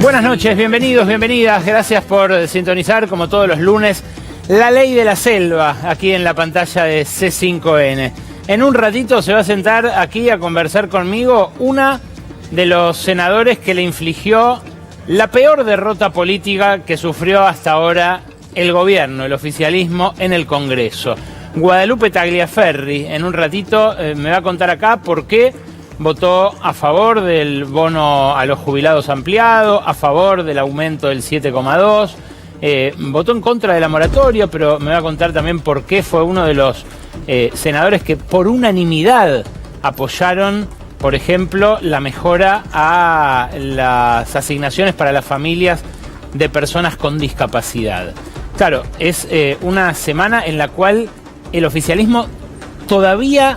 Buenas noches, bienvenidos, bienvenidas. Gracias por sintonizar, como todos los lunes, La Ley de la Selva, aquí en la pantalla de C5N. En un ratito se va a sentar aquí a conversar conmigo una de los senadores que le infligió la peor derrota política que sufrió hasta ahora el gobierno, el oficialismo, en el Congreso. Guadalupe Tagliaferri, en un ratito me va a contar acá por qué votó a favor del bono a los jubilados ampliado, a favor del aumento del 7,2, votó en contra de la moratoria, pero me va a contar también por qué fue uno de los senadores que por unanimidad apoyaron, por ejemplo, la mejora a las asignaciones para las familias de personas con discapacidad. Claro, es una semana en la cual el oficialismo todavía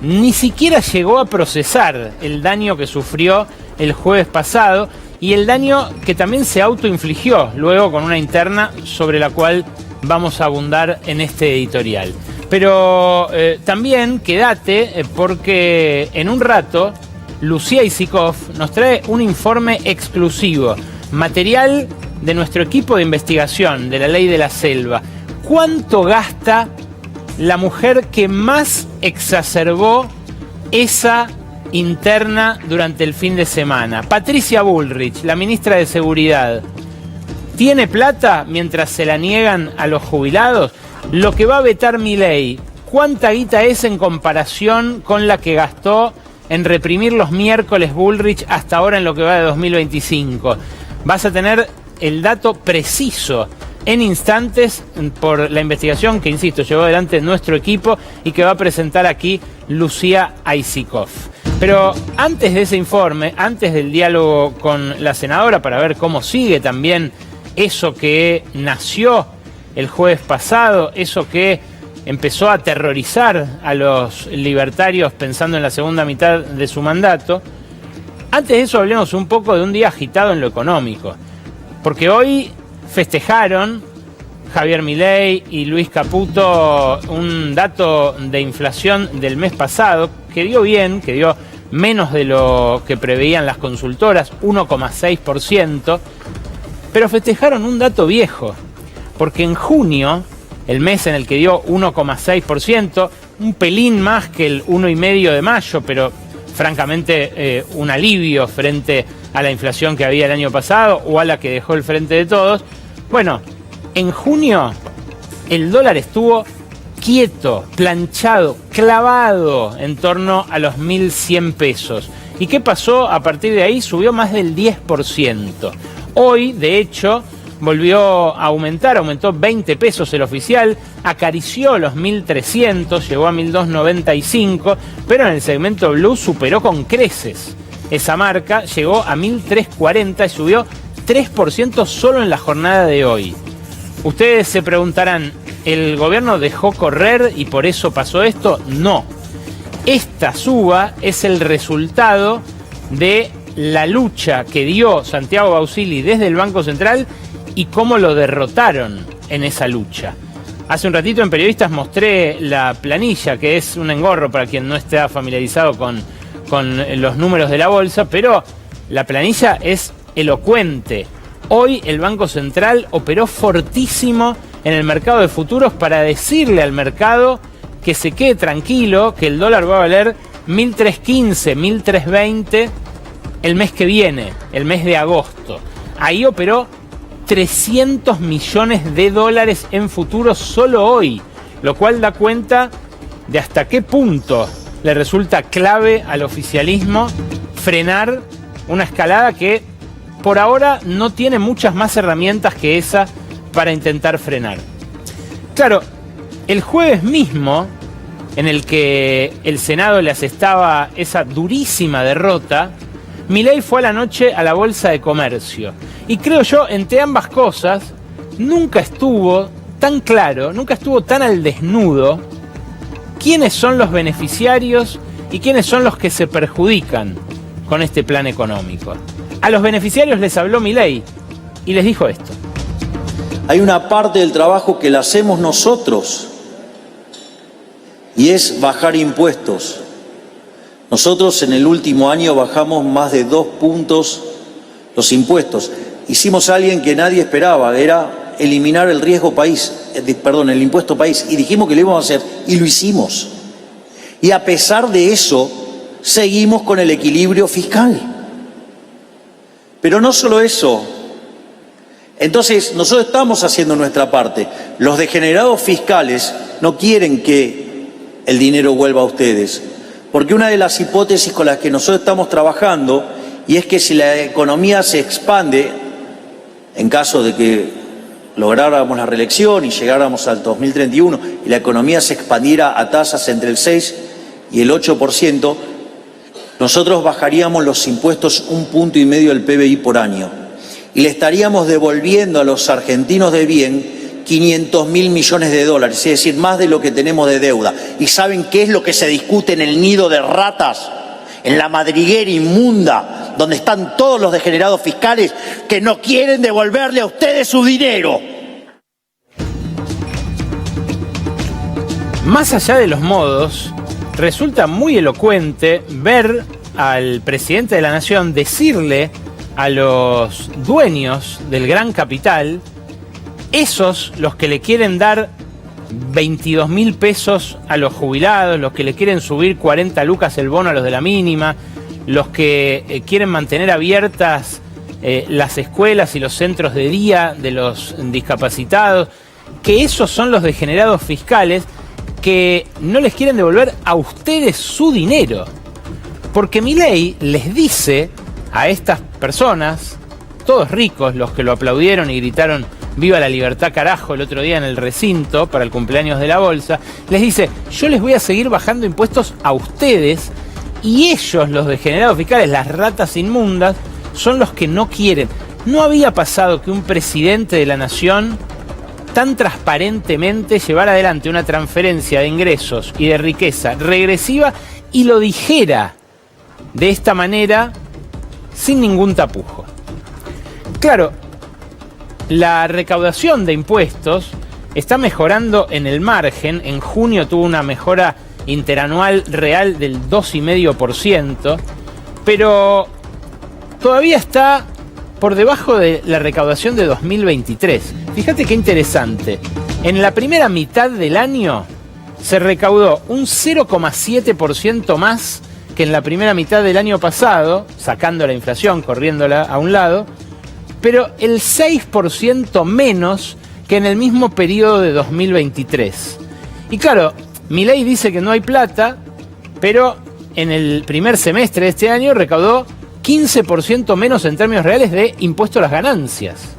ni siquiera llegó a procesar el daño que sufrió el jueves pasado y el daño que también se autoinfligió luego con una interna sobre la cual vamos a abundar en este editorial. Pero también quédate porque en un rato Lucía Isikoff nos trae un informe exclusivo, material de nuestro equipo de investigación de la Ley de la Selva. ¿Cuánto gasta la mujer que más exacerbó esa interna durante el fin de semana? Patricia Bullrich, la ministra de Seguridad, ¿tiene plata mientras se la niegan a los jubilados? Lo que va a vetar Milei, ¿cuánta guita es en comparación con la que gastó en reprimir los miércoles Bullrich hasta ahora en lo que va de 2025? Vas a tener el dato preciso en instantes por la investigación que, insisto, llevó adelante nuestro equipo y que va a presentar aquí Lucía Isikoff. Pero antes de ese informe, antes del diálogo con la senadora para ver cómo sigue también eso que nació el jueves pasado, eso que empezó a aterrorizar a los libertarios pensando en la segunda mitad de su mandato, antes de eso hablemos un poco de un día agitado en lo económico. Porque hoy festejaron Javier Milei y Luis Caputo un dato de inflación del mes pasado que dio bien, que dio menos de lo que preveían las consultoras, 1,6%, pero festejaron un dato viejo, porque en junio, el mes en el que dio 1,6%, un pelín más que el 1,5% de mayo, pero francamente un alivio frente a la inflación que había el año pasado o a la que dejó el Frente de Todos. Bueno, en junio el dólar estuvo quieto, planchado, clavado en torno a los 1.100 pesos. ¿Y qué pasó? A partir de ahí subió más del 10%. Hoy, de hecho, volvió a aumentar, aumentó 20 pesos el oficial, acarició los 1.300, llegó a 1.295, pero en el segmento blue superó con creces esa marca, llegó a 1.340 y subió 3% solo en la jornada de hoy. Ustedes se preguntarán, ¿el gobierno dejó correr y por eso pasó esto? No. Esta suba es el resultado de la lucha que dio Santiago Bausili desde el Banco Central y cómo lo derrotaron en esa lucha. Hace un ratito en Periodistas mostré la planilla, que es un engorro para quien no esté familiarizado con los números de la bolsa, pero la planilla es elocuente. Hoy el Banco Central operó fortísimo en el mercado de futuros para decirle al mercado que se quede tranquilo, que el dólar va a valer 1.315, 1.320 el mes que viene, el mes de agosto. Ahí operó 300 millones de dólares en futuros solo hoy, lo cual da cuenta de hasta qué punto le resulta clave al oficialismo frenar una escalada que por ahora no tiene muchas más herramientas que esa para intentar frenar. Claro, el jueves mismo, en el que el Senado le asestaba esa durísima derrota, Milei fue a la noche a la Bolsa de Comercio. Y creo yo, entre ambas cosas, nunca estuvo tan claro, nunca estuvo tan al desnudo quiénes son los beneficiarios y quiénes son los que se perjudican con este plan económico. A los beneficiarios les habló Milei y les dijo esto. Hay una parte del trabajo que la hacemos nosotros y es bajar impuestos. Nosotros en el último año bajamos más de 2 puntos los impuestos. Hicimos algo que nadie esperaba, era eliminar el riesgo país, el impuesto país, y dijimos que lo íbamos a hacer, y lo hicimos. Y a pesar de eso, seguimos con el equilibrio fiscal. Pero no solo eso. Entonces, nosotros estamos haciendo nuestra parte. Los degenerados fiscales no quieren que el dinero vuelva a ustedes, porque una de las hipótesis con las que nosotros estamos trabajando, y es que si la economía se expande, en caso de que lográramos la reelección y llegáramos al 2031 y la economía se expandiera a tasas entre el 6 y el 8%, nosotros bajaríamos los impuestos 1,5 puntos del PBI por año y le estaríamos devolviendo a los argentinos de bien 500.000 millones de dólares, es decir, más de lo que tenemos de deuda. ¿Y saben qué es lo que se discute en el nido de ratas? En la madriguera inmunda, donde están todos los degenerados fiscales que no quieren devolverle a ustedes su dinero. Más allá de los modos, resulta muy elocuente ver al presidente de la Nación decirle a los dueños del gran capital, esos los que le quieren dar 22.000 pesos a los jubilados, los que le quieren subir 40 lucas el bono a los de la mínima, los que quieren mantener abiertas las escuelas y los centros de día de los discapacitados, que esos son los degenerados fiscales que no les quieren devolver a ustedes su dinero. Porque Milei les dice a estas personas, todos ricos, los que lo aplaudieron y gritaron "Viva la libertad, carajo!" el otro día en el recinto para el cumpleaños de la bolsa, les dice: yo les voy a seguir bajando impuestos a ustedes, y ellos, los degenerados fiscales, las ratas inmundas, son los que no quieren. No había pasado que un presidente de la nación tan transparentemente llevara adelante una transferencia de ingresos y de riqueza regresiva y lo dijera de esta manera sin ningún tapujo. Claro, la recaudación de impuestos está mejorando en el margen. En junio tuvo una mejora interanual real del 2,5%, pero todavía está por debajo de la recaudación de 2023. Fíjate qué interesante. En la primera mitad del año se recaudó un 0,7% más que en la primera mitad del año pasado, sacando la inflación, corriéndola a un lado, pero el 6% menos que en el mismo periodo de 2023. Y claro, Milei dice que no hay plata, pero en el primer semestre de este año recaudó 15% menos en términos reales de impuesto a las ganancias,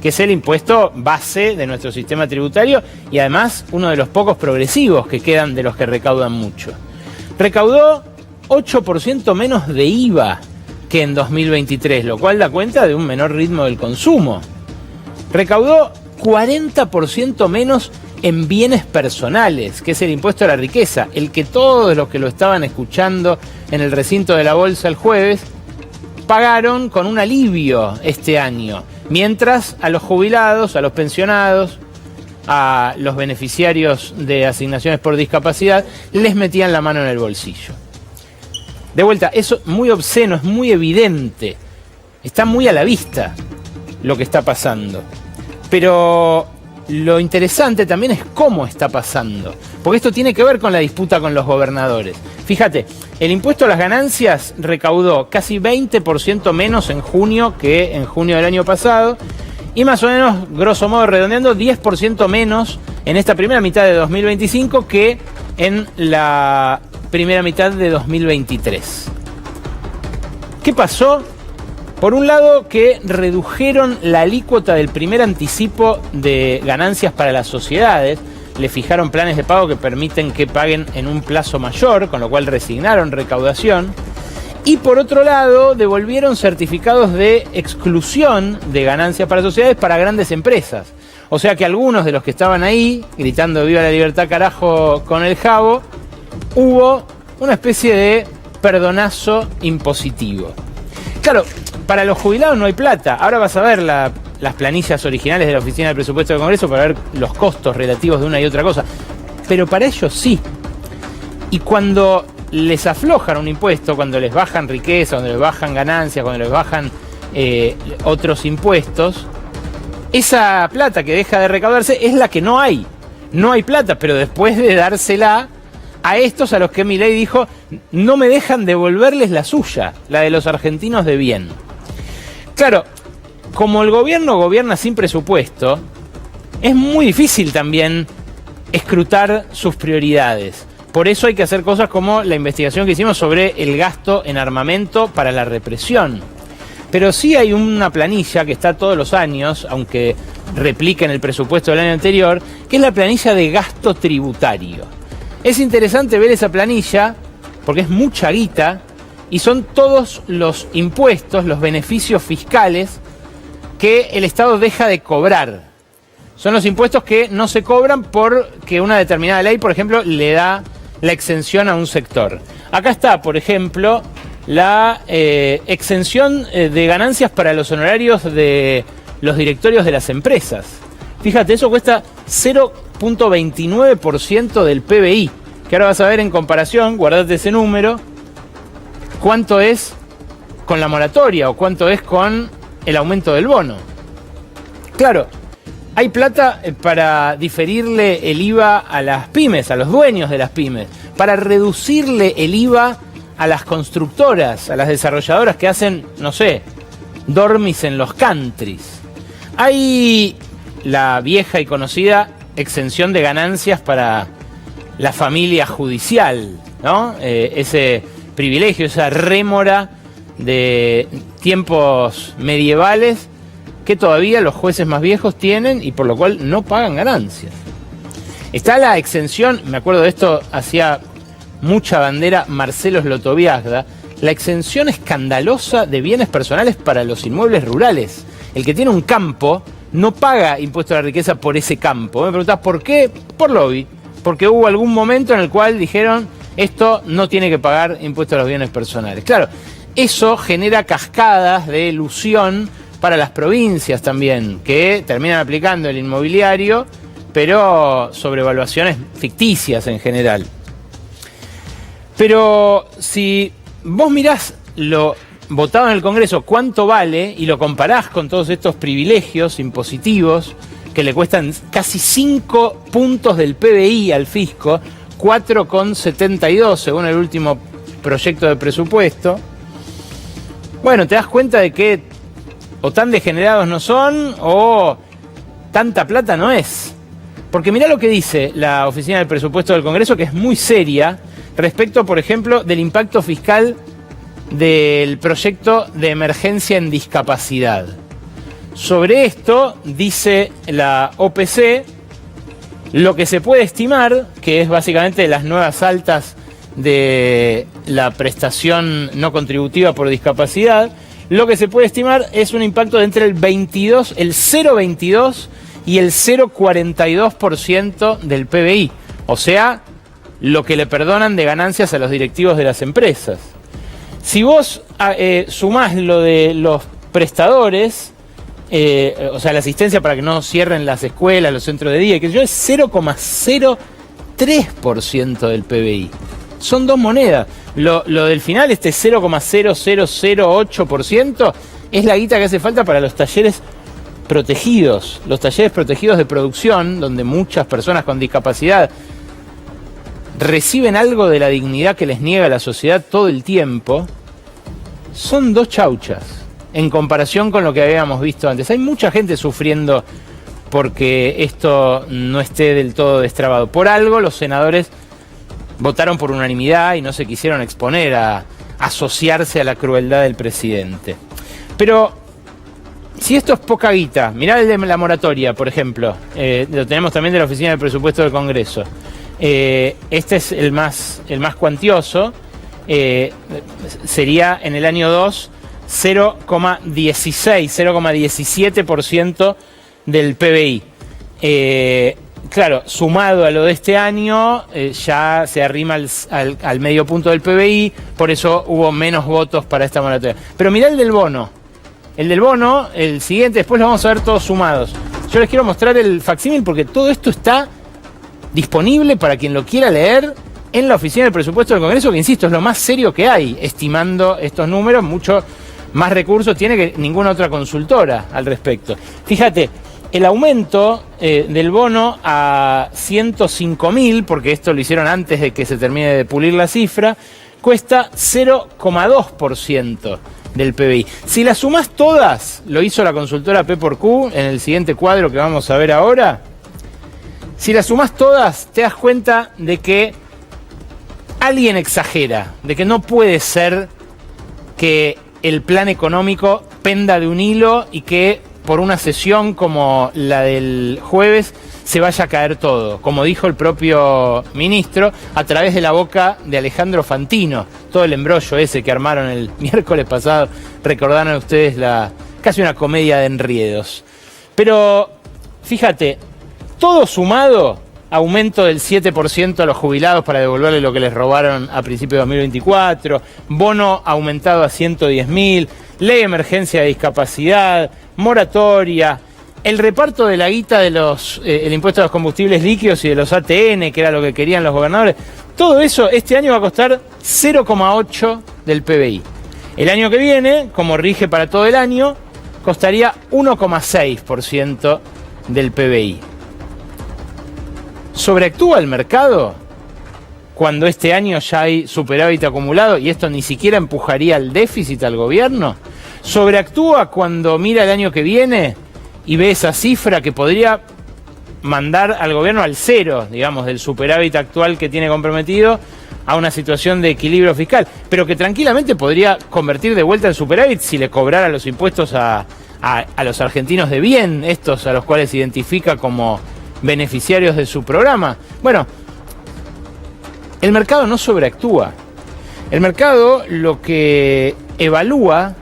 que es el impuesto base de nuestro sistema tributario y además uno de los pocos progresivos que quedan de los que recaudan mucho. Recaudó 8% menos de IVA que en 2023, lo cual da cuenta de un menor ritmo del consumo. Recaudó 40% menos en bienes personales, que es el impuesto a la riqueza, el que todos los que lo estaban escuchando en el recinto de la bolsa el jueves pagaron con un alivio este año, mientras a los jubilados, a los pensionados, a los beneficiarios de asignaciones por discapacidad les metían la mano en el bolsillo. De vuelta, eso es muy obsceno, es muy evidente, está muy a la vista lo que está pasando. Pero lo interesante también es cómo está pasando, porque esto tiene que ver con la disputa con los gobernadores. Fíjate, el impuesto a las ganancias recaudó casi 20% menos en junio que en junio del año pasado, y más o menos, grosso modo redondeando, 10% menos en esta primera mitad de 2025 que en la primera mitad de 2023. ¿Qué pasó? Por un lado, que redujeron la alícuota del primer anticipo de ganancias para las sociedades, le fijaron planes de pago que permiten que paguen en un plazo mayor, con lo cual resignaron recaudación. Y por otro lado, devolvieron certificados de exclusión de ganancias para sociedades para grandes empresas. O sea que algunos de los que estaban ahí, gritando "Viva la libertad, carajo!" con el jabo, hubo una especie de perdonazo impositivo. Claro, para los jubilados no hay plata. Ahora vas a ver las planillas originales de la Oficina del Presupuesto del Congreso para ver los costos relativos de una y otra cosa. Pero para ellos sí. Y cuando les aflojan un impuesto, cuando les bajan riqueza, cuando les bajan ganancias, cuando les bajan otros impuestos, esa plata que deja de recaudarse es la que no hay. No hay plata, pero después de dársela a estos a los que Milei dijo, no me dejan devolverles la suya, la de los argentinos de bien. Claro, como el gobierno gobierna sin presupuesto, es muy difícil también escrutar sus prioridades. Por eso hay que hacer cosas como la investigación que hicimos sobre el gasto en armamento para la represión. Pero sí hay una planilla que está todos los años, aunque replica en el presupuesto del año anterior, que es la planilla de gasto tributario. Es interesante ver esa planilla porque es mucha guita y son todos los impuestos, los beneficios fiscales que el Estado deja de cobrar. Son los impuestos que no se cobran porque una determinada ley, por ejemplo, le da la exención a un sector. Acá está, por ejemplo, la exención de ganancias para los honorarios de los directorios de las empresas. Fíjate, eso cuesta 0.29% del PBI, que ahora vas a ver en comparación, guardate ese número, cuánto es con la moratoria o cuánto es con el aumento del bono. Claro, hay plata para diferirle el IVA a las pymes, a los dueños de las pymes, para reducirle el IVA a las constructoras, a las desarrolladoras que hacen, no sé, dormis en los countries. Hay la vieja y conocida exención de ganancias para la familia judicial, ¿no? Ese privilegio, esa rémora de tiempos medievales que todavía los jueces más viejos tienen y por lo cual no pagan ganancias. Está la exención, me acuerdo de esto, hacía mucha bandera Marcelo Slotoviazda, la exención escandalosa de bienes personales para los inmuebles rurales. El que tiene un campo no paga impuesto a la riqueza por ese campo. Me preguntás ¿por qué? Por lobby. Porque hubo algún momento en el cual dijeron esto no tiene que pagar impuesto a los bienes personales. Claro, eso genera cascadas de elusión para las provincias también, que terminan aplicando el inmobiliario, pero sobre evaluaciones ficticias en general. Pero si vos mirás lo votado en el Congreso, cuánto vale, y lo comparás con todos estos privilegios impositivos que le cuestan casi 5 puntos del PBI al fisco, 4,72 según el último proyecto de presupuesto, bueno, te das cuenta de que o tan degenerados no son o tanta plata no es. Porque mirá lo que dice la Oficina del Presupuesto del Congreso, que es muy seria, respecto, por ejemplo, del impacto fiscal del proyecto de emergencia en discapacidad. Sobre esto, dice la OPC, lo que se puede estimar, que es básicamente las nuevas altas de la prestación no contributiva por discapacidad, lo que se puede estimar es un impacto de entre el 0,22 y el 0,42% del PBI. O sea, lo que le perdonan de ganancias a los directivos de las empresas. Si vos sumás lo de los prestadores, o sea, la asistencia para que no cierren las escuelas, los centros de día, que yo, es 0,03% del PBI. Son dos monedas. Lo del final, este 0,0008%, es la guita que hace falta para los talleres protegidos. Los talleres protegidos de producción, donde muchas personas con discapacidad reciben algo de la dignidad que les niega la sociedad todo el tiempo, son dos chauchas en comparación con lo que habíamos visto antes. Hay mucha gente sufriendo porque esto no esté del todo destrabado. Por algo los senadores votaron por unanimidad y no se quisieron exponer a asociarse a la crueldad del presidente. Pero si esto es poca guita, mirá el de la moratoria, por ejemplo, lo tenemos también de la Oficina del Presupuesto del Congreso. Este es el más cuantioso, sería en el año 2 0,16, 0,17% del PBI. Claro, sumado a lo de este año, ya se arrima al medio punto del PBI, por eso hubo menos votos para esta moratoria. Pero mirá el del bono. El del bono, el siguiente, después lo vamos a ver todos sumados. Yo les quiero mostrar el facsímil porque todo esto está disponible para quien lo quiera leer en la Oficina del Presupuesto del Congreso, que insisto, es lo más serio que hay, estimando estos números, mucho más recursos tiene que ninguna otra consultora al respecto. Fíjate, el aumento del bono a 105.000, porque esto lo hicieron antes de que se termine de pulir la cifra, cuesta 0,2% del PBI. Si las sumás todas, lo hizo la consultora P/Q en el siguiente cuadro que vamos a ver ahora, si las sumás todas, te das cuenta de que alguien exagera, de que no puede ser que el plan económico penda de un hilo y que por una sesión como la del jueves se vaya a caer todo, como dijo el propio ministro a través de la boca de Alejandro Fantino, todo el embrollo ese que armaron el miércoles pasado, recordaron ustedes casi una comedia de enriedos. Pero fíjate, todo sumado, aumento del 7% a los jubilados para devolverle lo que les robaron a principios de 2024, bono aumentado a 110.000, ley de emergencia de discapacidad, moratoria, el reparto de la guita de el impuesto a los combustibles líquidos y de los ATN, que era lo que querían los gobernadores, todo eso este año va a costar 0,8 del PBI. El año que viene, como rige para todo el año, costaría 1,6% del PBI. ¿Sobreactúa el mercado cuando este año ya hay superávit acumulado y esto ni siquiera empujaría el déficit al gobierno? ¿Sobreactúa cuando mira el año que viene y ve esa cifra que podría mandar al gobierno al cero, digamos, del superávit actual que tiene comprometido a una situación de equilibrio fiscal, pero que tranquilamente podría convertir de vuelta el superávit si le cobrara los impuestos a los argentinos de bien, estos a los cuales se identifica como beneficiarios de su programa? Bueno, el mercado no sobreactúa. El mercado lo que evalúa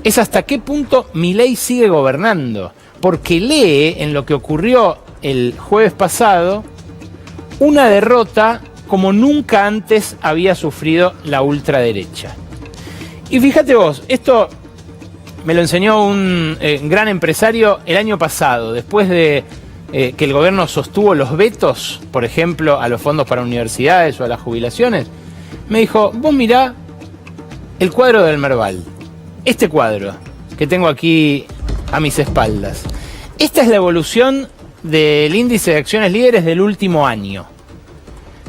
es hasta qué punto Milei sigue gobernando, porque lee en lo que ocurrió el jueves pasado una derrota como nunca antes había sufrido la ultraderecha. Y fíjate vos, esto me lo enseñó un gran empresario el año pasado, después de que el gobierno sostuvo los vetos, por ejemplo, a los fondos para universidades o a las jubilaciones. Me dijo, vos mirá el cuadro del Merval, este cuadro que tengo aquí a mis espaldas. Esta es la evolución del índice de acciones líderes del último año.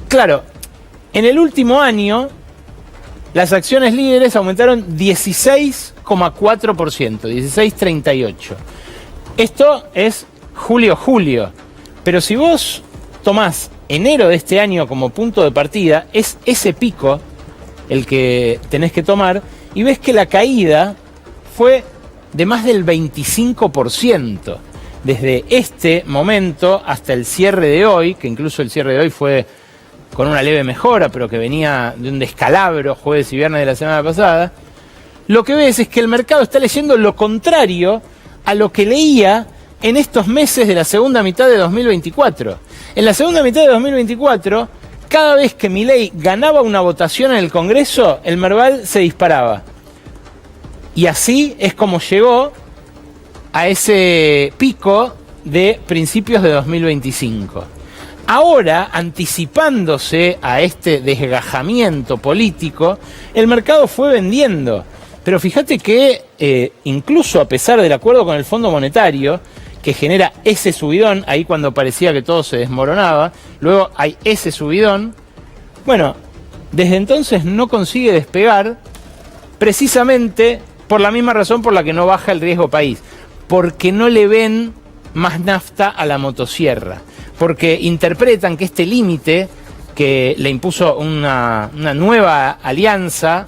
Claro, en el último año las acciones líderes aumentaron 16,4%, 16,38%. Esto es julio, pero si vos tomás enero de este año como punto de partida, es ese pico el que tenés que tomar y ves que la caída fue de más del 25%, desde este momento hasta el cierre de hoy, que incluso el cierre de hoy fue con una leve mejora, pero que venía de un descalabro jueves y viernes de la semana pasada. Lo que ves es que el mercado está leyendo lo contrario a lo que leía en estos meses de la segunda mitad de 2024. En la segunda mitad de 2024, cada vez que Milei ganaba una votación en el Congreso, el Merval se disparaba. Y así es como llegó a ese pico de principios de 2025. Ahora, anticipándose a este desgajamiento político, el mercado fue vendiendo. Pero fíjate que incluso a pesar del acuerdo con el Fondo Monetario, que genera ese subidón, ahí cuando parecía que todo se desmoronaba, luego hay ese subidón, bueno, desde entonces no consigue despegar, precisamente por la misma razón por la que no baja el riesgo país, porque no le ven más nafta a la motosierra, porque interpretan que este límite que le impuso una nueva alianza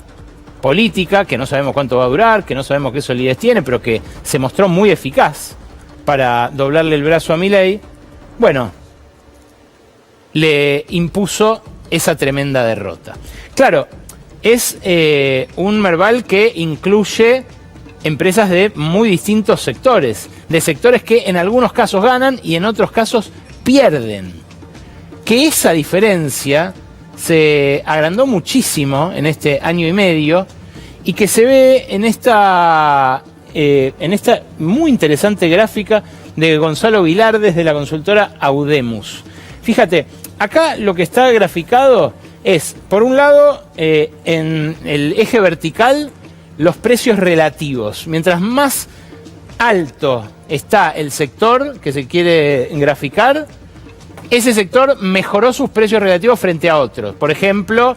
política, que no sabemos cuánto va a durar, que no sabemos qué solidez tiene, pero que se mostró muy eficaz para doblarle el brazo a Milei, bueno, le impuso esa tremenda derrota. Claro, es un Merval que incluye empresas de muy distintos sectores, de sectores que en algunos casos ganan y en otros casos pierden. Que esa diferencia se agrandó muchísimo en este año y medio y que se ve en esta muy interesante gráfica de Gonzalo Vilar desde la consultora Audemus. Fíjate, acá lo que está graficado es, por un lado, en el eje vertical, los precios relativos. Mientras más alto está el sector que se quiere graficar, ese sector mejoró sus precios relativos frente a otros. Por ejemplo,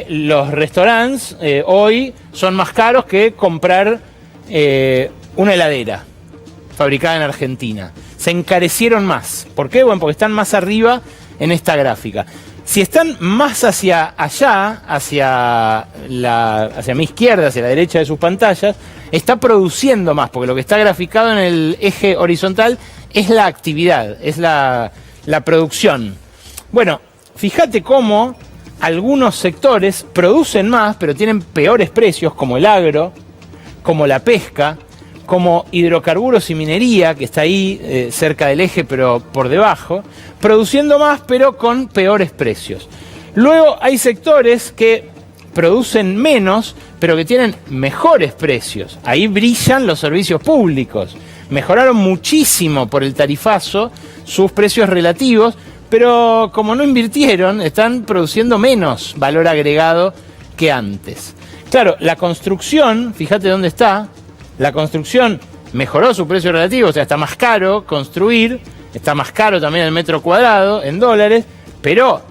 los restaurantes hoy son más caros que comprar una heladera fabricada en Argentina. Se encarecieron más. ¿Por qué? Bueno, porque están más arriba en esta gráfica. Si están más hacia allá, hacia mi izquierda, hacia la derecha de sus pantallas, está produciendo más, porque lo que está graficado en el eje horizontal es la actividad, es la producción. Bueno, fíjate cómo algunos sectores producen más, pero tienen peores precios, como el agro, como la pesca, como hidrocarburos y minería, que está ahí cerca del eje, pero por debajo, produciendo más, pero con peores precios. Luego hay sectores que producen menos, pero que tienen mejores precios. Ahí brillan los servicios públicos. Mejoraron muchísimo por el tarifazo sus precios relativos, pero como no invirtieron, están produciendo menos valor agregado que antes. Claro, la construcción, fíjate dónde está, la construcción mejoró su precio relativo, o sea, está más caro construir, está más caro también el metro cuadrado en dólares, pero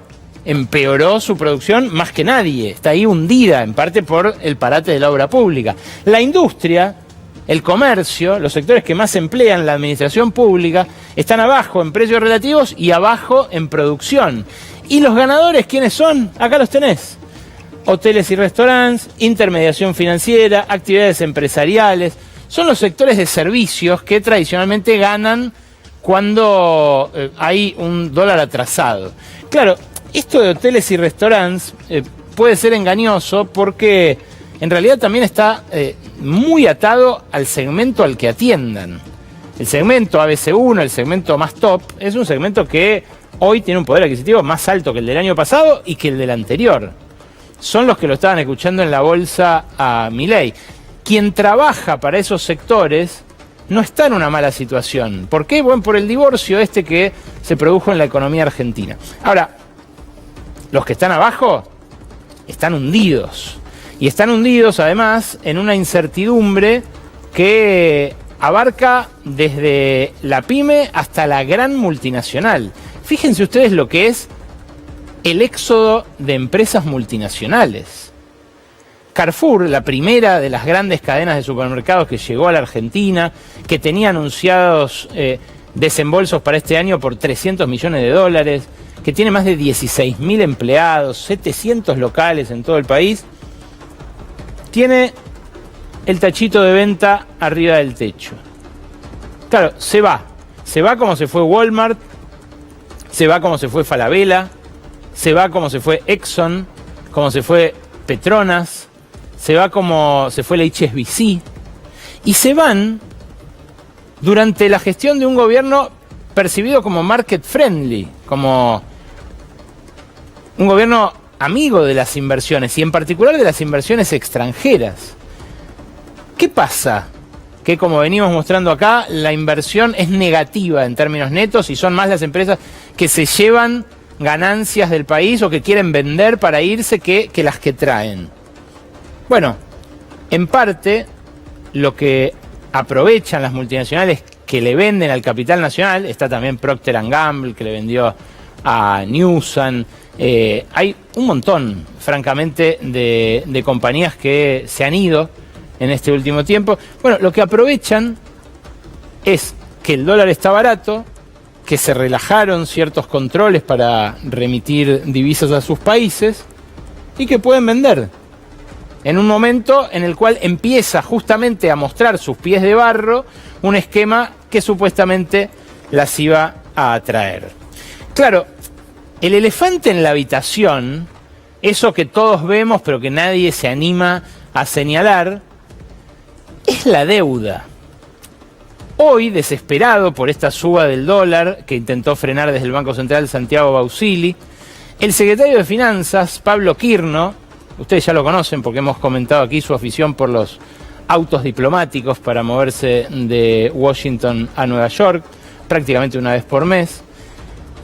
empeoró su producción más que nadie, está ahí hundida, en parte por el parate de la obra pública. La industria, el comercio, los sectores que más emplean la administración pública, están abajo en precios relativos y abajo en producción. ¿Y los ganadores quiénes son? Acá los tenés. Hoteles y restaurantes, intermediación financiera, actividades empresariales. Son los sectores de servicios que tradicionalmente ganan cuando hay un dólar atrasado. Claro, esto de hoteles y restaurantes puede ser engañoso porque en realidad también está muy atado al segmento al que atiendan. El segmento ABC1, el segmento más top, es un segmento que hoy tiene un poder adquisitivo más alto que el del año pasado y que el del anterior. Son los que lo estaban escuchando en la bolsa a Milei. Quien trabaja para esos sectores no está en una mala situación. ¿Por qué? Bueno, por el divorcio que se produjo en la economía argentina. Ahora, los que están abajo están hundidos. Y están hundidos, además, en una incertidumbre que abarca desde la pyme hasta la gran multinacional. Fíjense ustedes lo que es el éxodo de empresas multinacionales. Carrefour, la primera de las grandes cadenas de supermercados que llegó a la Argentina, que tenía anunciados desembolsos para este año por 300 millones de dólares, que tiene más de 16.000 empleados, 700 locales en todo el país, tiene el tachito de venta arriba del techo. Claro, se va como se fue Walmart, se va como se fue Falabella, se va como se fue Exxon, como se fue Petronas, se va como se fue la HSBC, y se van durante la gestión de un gobierno percibido como market friendly, como un gobierno amigo de las inversiones, y en particular de las inversiones extranjeras. ¿Qué pasa? Que como venimos mostrando acá, la inversión es negativa en términos netos y son más las empresas que se llevan ganancias del país o que quieren vender para irse que las que traen. Bueno, en parte lo que aprovechan las multinacionales que le venden al capital nacional, está también Procter & Gamble que le vendió a Newsan, hay un montón, francamente, de compañías que se han ido en este último tiempo. Bueno, lo que aprovechan es que el dólar está barato, que se relajaron ciertos controles para remitir divisas a sus países y que pueden vender en un momento en el cual empieza justamente a mostrar sus pies de barro un esquema que supuestamente las iba a atraer. Claro, el elefante en la habitación, eso que todos vemos pero que nadie se anima a señalar, es la deuda. Hoy, desesperado por esta suba del dólar que intentó frenar desde el Banco Central Santiago Bausili, el secretario de Finanzas, Pablo Quirno, ustedes ya lo conocen porque hemos comentado aquí su afición por los autos diplomáticos para moverse de Washington a Nueva York, prácticamente una vez por mes.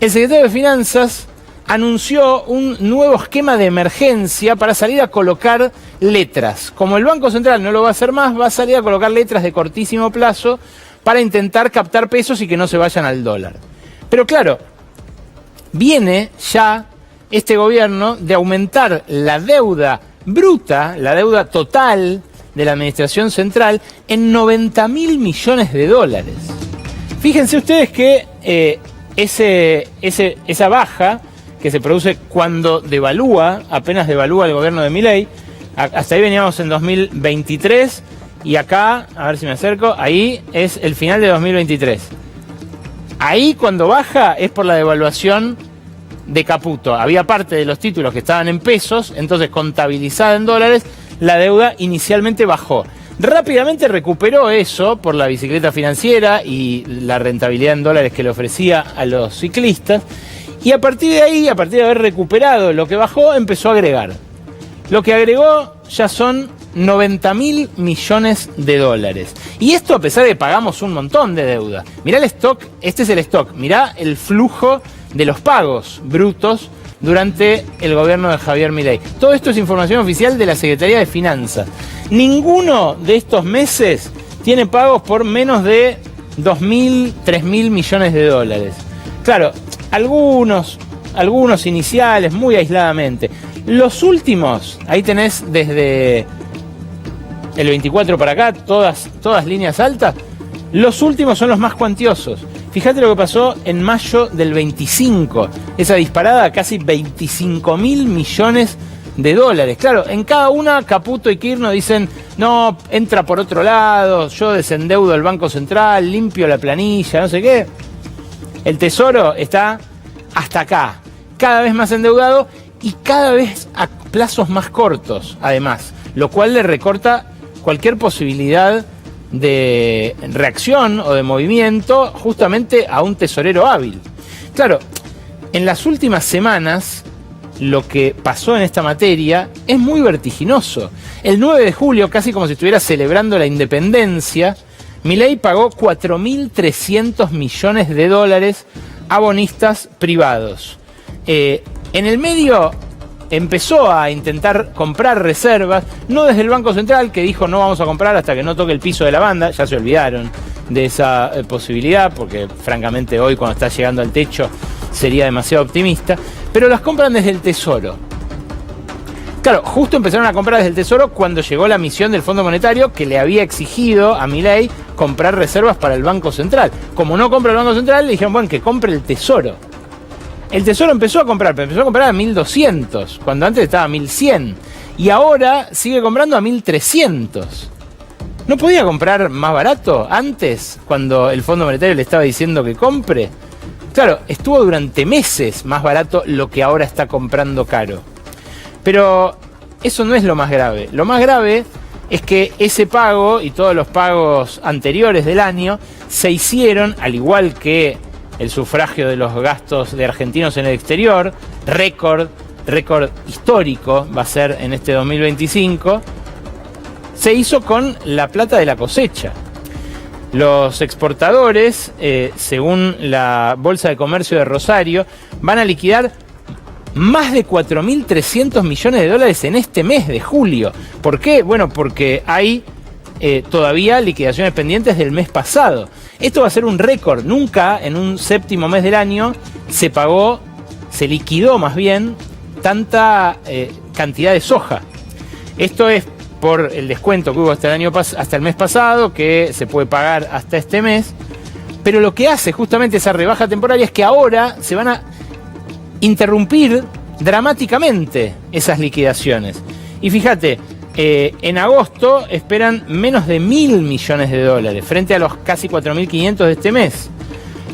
El secretario de Finanzas anunció un nuevo esquema de emergencia para salir a colocar letras. Como el Banco Central no lo va a hacer más, va a salir a colocar letras de cortísimo plazo para intentar captar pesos y que no se vayan al dólar. Pero claro, viene ya este gobierno de aumentar la deuda bruta, la deuda total de la administración central en 90.000 millones de dólares. Fíjense ustedes que esa baja que se produce cuando apenas devalúa el gobierno de Milei, hasta ahí veníamos en 2023 y acá, a ver si me acerco, ahí es el final de 2023. Ahí cuando baja es por la devaluación de Caputo. Había parte de los títulos que estaban en pesos, entonces contabilizada en dólares, la deuda inicialmente bajó. Rápidamente recuperó eso por la bicicleta financiera y la rentabilidad en dólares que le ofrecía a los ciclistas. Y a partir de ahí, a partir de haber recuperado lo que bajó, empezó a agregar. Lo que agregó ya son 90.000 millones de dólares. Y esto a pesar de que pagamos un montón de deuda. Mirá el stock, este es el stock. Mirá el flujo de los pagos brutos durante el gobierno de Javier Milei. Todo esto es información oficial de la Secretaría de Finanzas. Ninguno de estos meses tiene pagos por menos de 2.000, 3.000 millones de dólares. Claro, algunos iniciales, muy aisladamente. Los últimos, ahí tenés desde el 24 para acá, todas líneas altas. Los últimos son los más cuantiosos. Fíjate lo que pasó en mayo del 25. Esa disparada a casi 25.000 millones de dólares. Claro, en cada una Caputo y Kirchner dicen, no, entra por otro lado, yo desendeudo al Banco Central, limpio la planilla, no sé qué. El Tesoro está hasta acá, cada vez más endeudado y cada vez a plazos más cortos, además, lo cual le recorta cualquier posibilidad de reacción o de movimiento justamente a un tesorero hábil. Claro, en las últimas semanas lo que pasó en esta materia es muy vertiginoso. El 9 de julio, casi como si estuviera celebrando la independencia, Milei pagó 4.300 millones de dólares a bonistas privados. En el medio empezó a intentar comprar reservas, no desde el Banco Central, que dijo no vamos a comprar hasta que no toque el piso de la banda, ya se olvidaron de esa posibilidad, porque francamente hoy cuando está llegando al techo sería demasiado optimista, pero las compran desde el Tesoro. Claro, justo empezaron a comprar desde el Tesoro cuando llegó la misión del Fondo Monetario que le había exigido a Milei comprar reservas para el Banco Central. Como no compra el Banco Central, le dijeron, bueno, que compre el Tesoro. El Tesoro empezó a comprar, pero empezó a comprar a 1.200, cuando antes estaba a 1.100. Y ahora sigue comprando a 1.300. ¿No podía comprar más barato antes, cuando el Fondo Monetario le estaba diciendo que compre? Claro, estuvo durante meses más barato lo que ahora está comprando caro. Pero eso no es lo más grave. Lo más grave es que ese pago y todos los pagos anteriores del año se hicieron, al igual que el sufragio de los gastos de argentinos en el exterior, récord histórico va a ser en este 2025, se hizo con la plata de la cosecha. Los exportadores, según la Bolsa de Comercio de Rosario, van a liquidar más de 4.300 millones de dólares en este mes de julio. ¿Por qué? Bueno, porque hay todavía liquidaciones pendientes del mes pasado. Esto va a ser un récord. Nunca en un séptimo mes del año se liquidó más bien tanta cantidad de soja. Esto es por el descuento que hubo hasta el mes pasado, que se puede pagar hasta este mes. Pero lo que hace justamente esa rebaja temporaria es que ahora se van a interrumpir dramáticamente esas liquidaciones. Y fíjate, en agosto esperan menos de 1.000 millones de dólares frente a los casi 4.500 de este mes.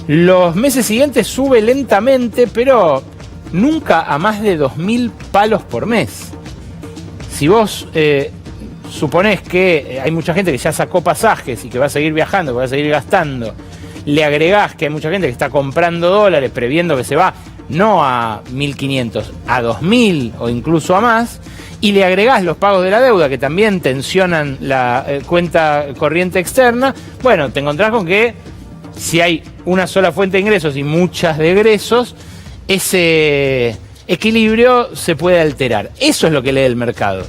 Los meses siguientes sube lentamente, pero nunca a más de 2.000 palos por mes. Si vos suponés que hay mucha gente que ya sacó pasajes y que va a seguir viajando, que va a seguir gastando, le agregás que hay mucha gente que está comprando dólares previendo que se va no a 1.500, a 2.000 o incluso a más, y le agregás los pagos de la deuda que también tensionan la cuenta corriente externa, bueno, te encontrás con que si hay una sola fuente de ingresos y muchas de egresos, ese equilibrio se puede alterar. Eso es lo que lee el mercado.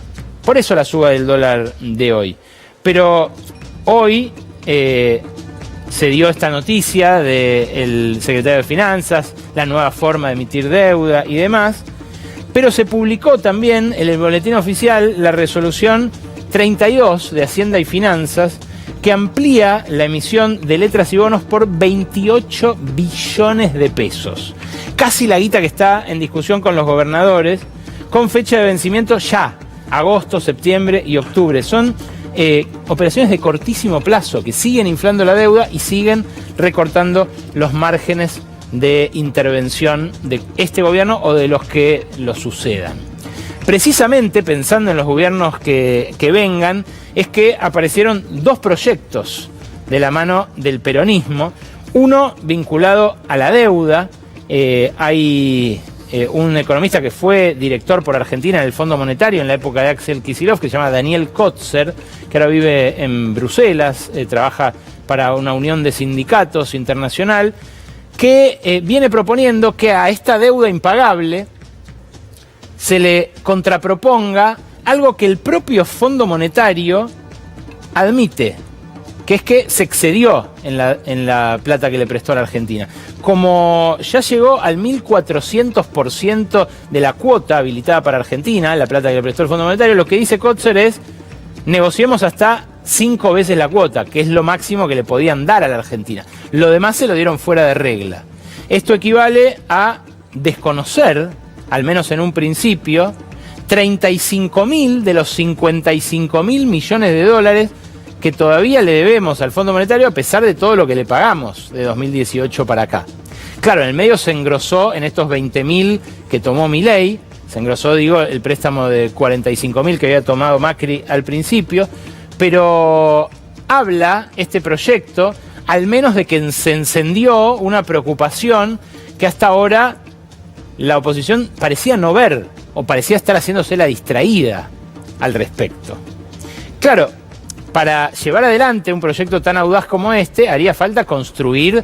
Por eso la suba del dólar de hoy. Pero hoy se dio esta noticia del secretario de Finanzas, la nueva forma de emitir deuda y demás, pero se publicó también en el boletín oficial la resolución 32 de Hacienda y Finanzas, que amplía la emisión de letras y bonos por 28 billones de pesos. Casi la guita que está en discusión con los gobernadores, con fecha de vencimiento ya, agosto, septiembre y octubre. Son operaciones de cortísimo plazo que siguen inflando la deuda y siguen recortando los márgenes de intervención de este gobierno o de los que lo sucedan. Precisamente pensando en los gobiernos que vengan, es que aparecieron dos proyectos de la mano del peronismo, uno vinculado a la deuda. Hay un economista que fue director por Argentina en el Fondo Monetario en la época de Axel Kicillof, que se llama Daniel Kotzer, que ahora vive en Bruselas, trabaja para una unión de sindicatos internacional, que viene proponiendo que a esta deuda impagable se le contraproponga algo que el propio Fondo Monetario admite, que es que se excedió en la plata que le prestó a la Argentina. Como ya llegó al 1400% de la cuota habilitada para Argentina, la plata que le prestó el Fondo Monetario, lo que dice Kotzer es: negociemos hasta 5 veces la cuota, que es lo máximo que le podían dar a la Argentina. Lo demás se lo dieron fuera de regla. Esto equivale a desconocer, al menos en un principio, 35.000 de los 55.000 millones de dólares que todavía le debemos al Fondo Monetario a pesar de todo lo que le pagamos de 2018 para acá. Claro, en el medio se engrosó en estos 20.000 que tomó Milei, se engrosó, digo, el préstamo de 45.000 que había tomado Macri al principio, pero habla este proyecto al menos de que se encendió una preocupación que hasta ahora la oposición parecía no ver, o parecía estar haciéndose la distraída al respecto. Claro, para llevar adelante un proyecto tan audaz como este, haría falta construir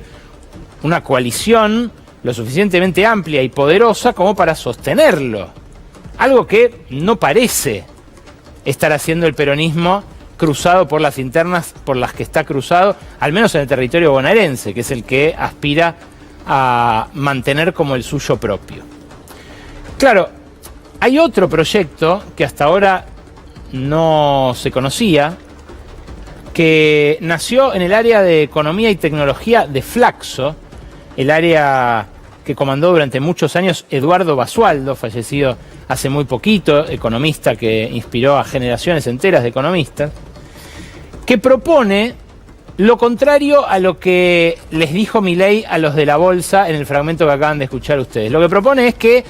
una coalición lo suficientemente amplia y poderosa como para sostenerlo. Algo que no parece estar haciendo el peronismo, cruzado por las internas por las que está cruzado, al menos en el territorio bonaerense, que es el que aspira a mantener como el suyo propio. Claro, hay otro proyecto que hasta ahora no se conocía, que nació en el área de Economía y Tecnología de Flaxo, el área que comandó durante muchos años Eduardo Basualdo, fallecido hace muy poquito, economista que inspiró a generaciones enteras de economistas, que propone lo contrario a lo que les dijo Milei a los de la Bolsa en el fragmento que acaban de escuchar ustedes. Lo que propone es que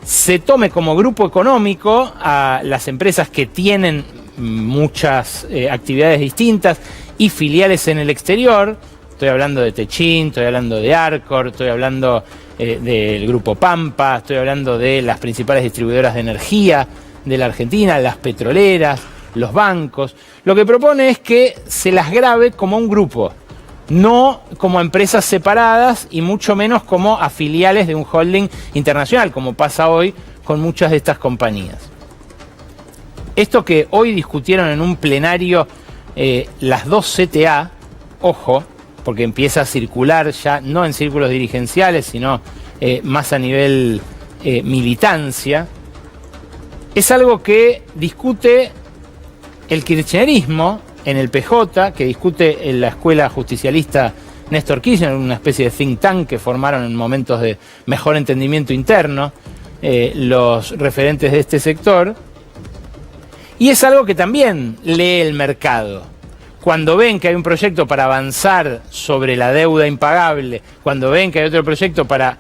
se tome como grupo económico a las empresas que tienen muchas actividades distintas y filiales en el exterior. Estoy hablando de Techin, estoy hablando de Arcor, estoy hablando del Grupo Pampa, estoy hablando de las principales distribuidoras de energía de la Argentina, las petroleras, los bancos. Lo que propone es que se las grabe como un grupo, no como empresas separadas y mucho menos como a filiales de un holding internacional, como pasa hoy con muchas de estas compañías. Esto que hoy discutieron en un plenario las dos CTA, ojo, porque empieza a circular ya no en círculos dirigenciales, sino más a nivel militancia, es algo que discute el kirchnerismo en el PJ, que discute en la escuela justicialista Néstor Kirchner, una especie de think tank que formaron en momentos de mejor entendimiento interno los referentes de este sector. Y es algo que también lee el mercado. Cuando ven que hay un proyecto para avanzar sobre la deuda impagable, cuando ven que hay otro proyecto para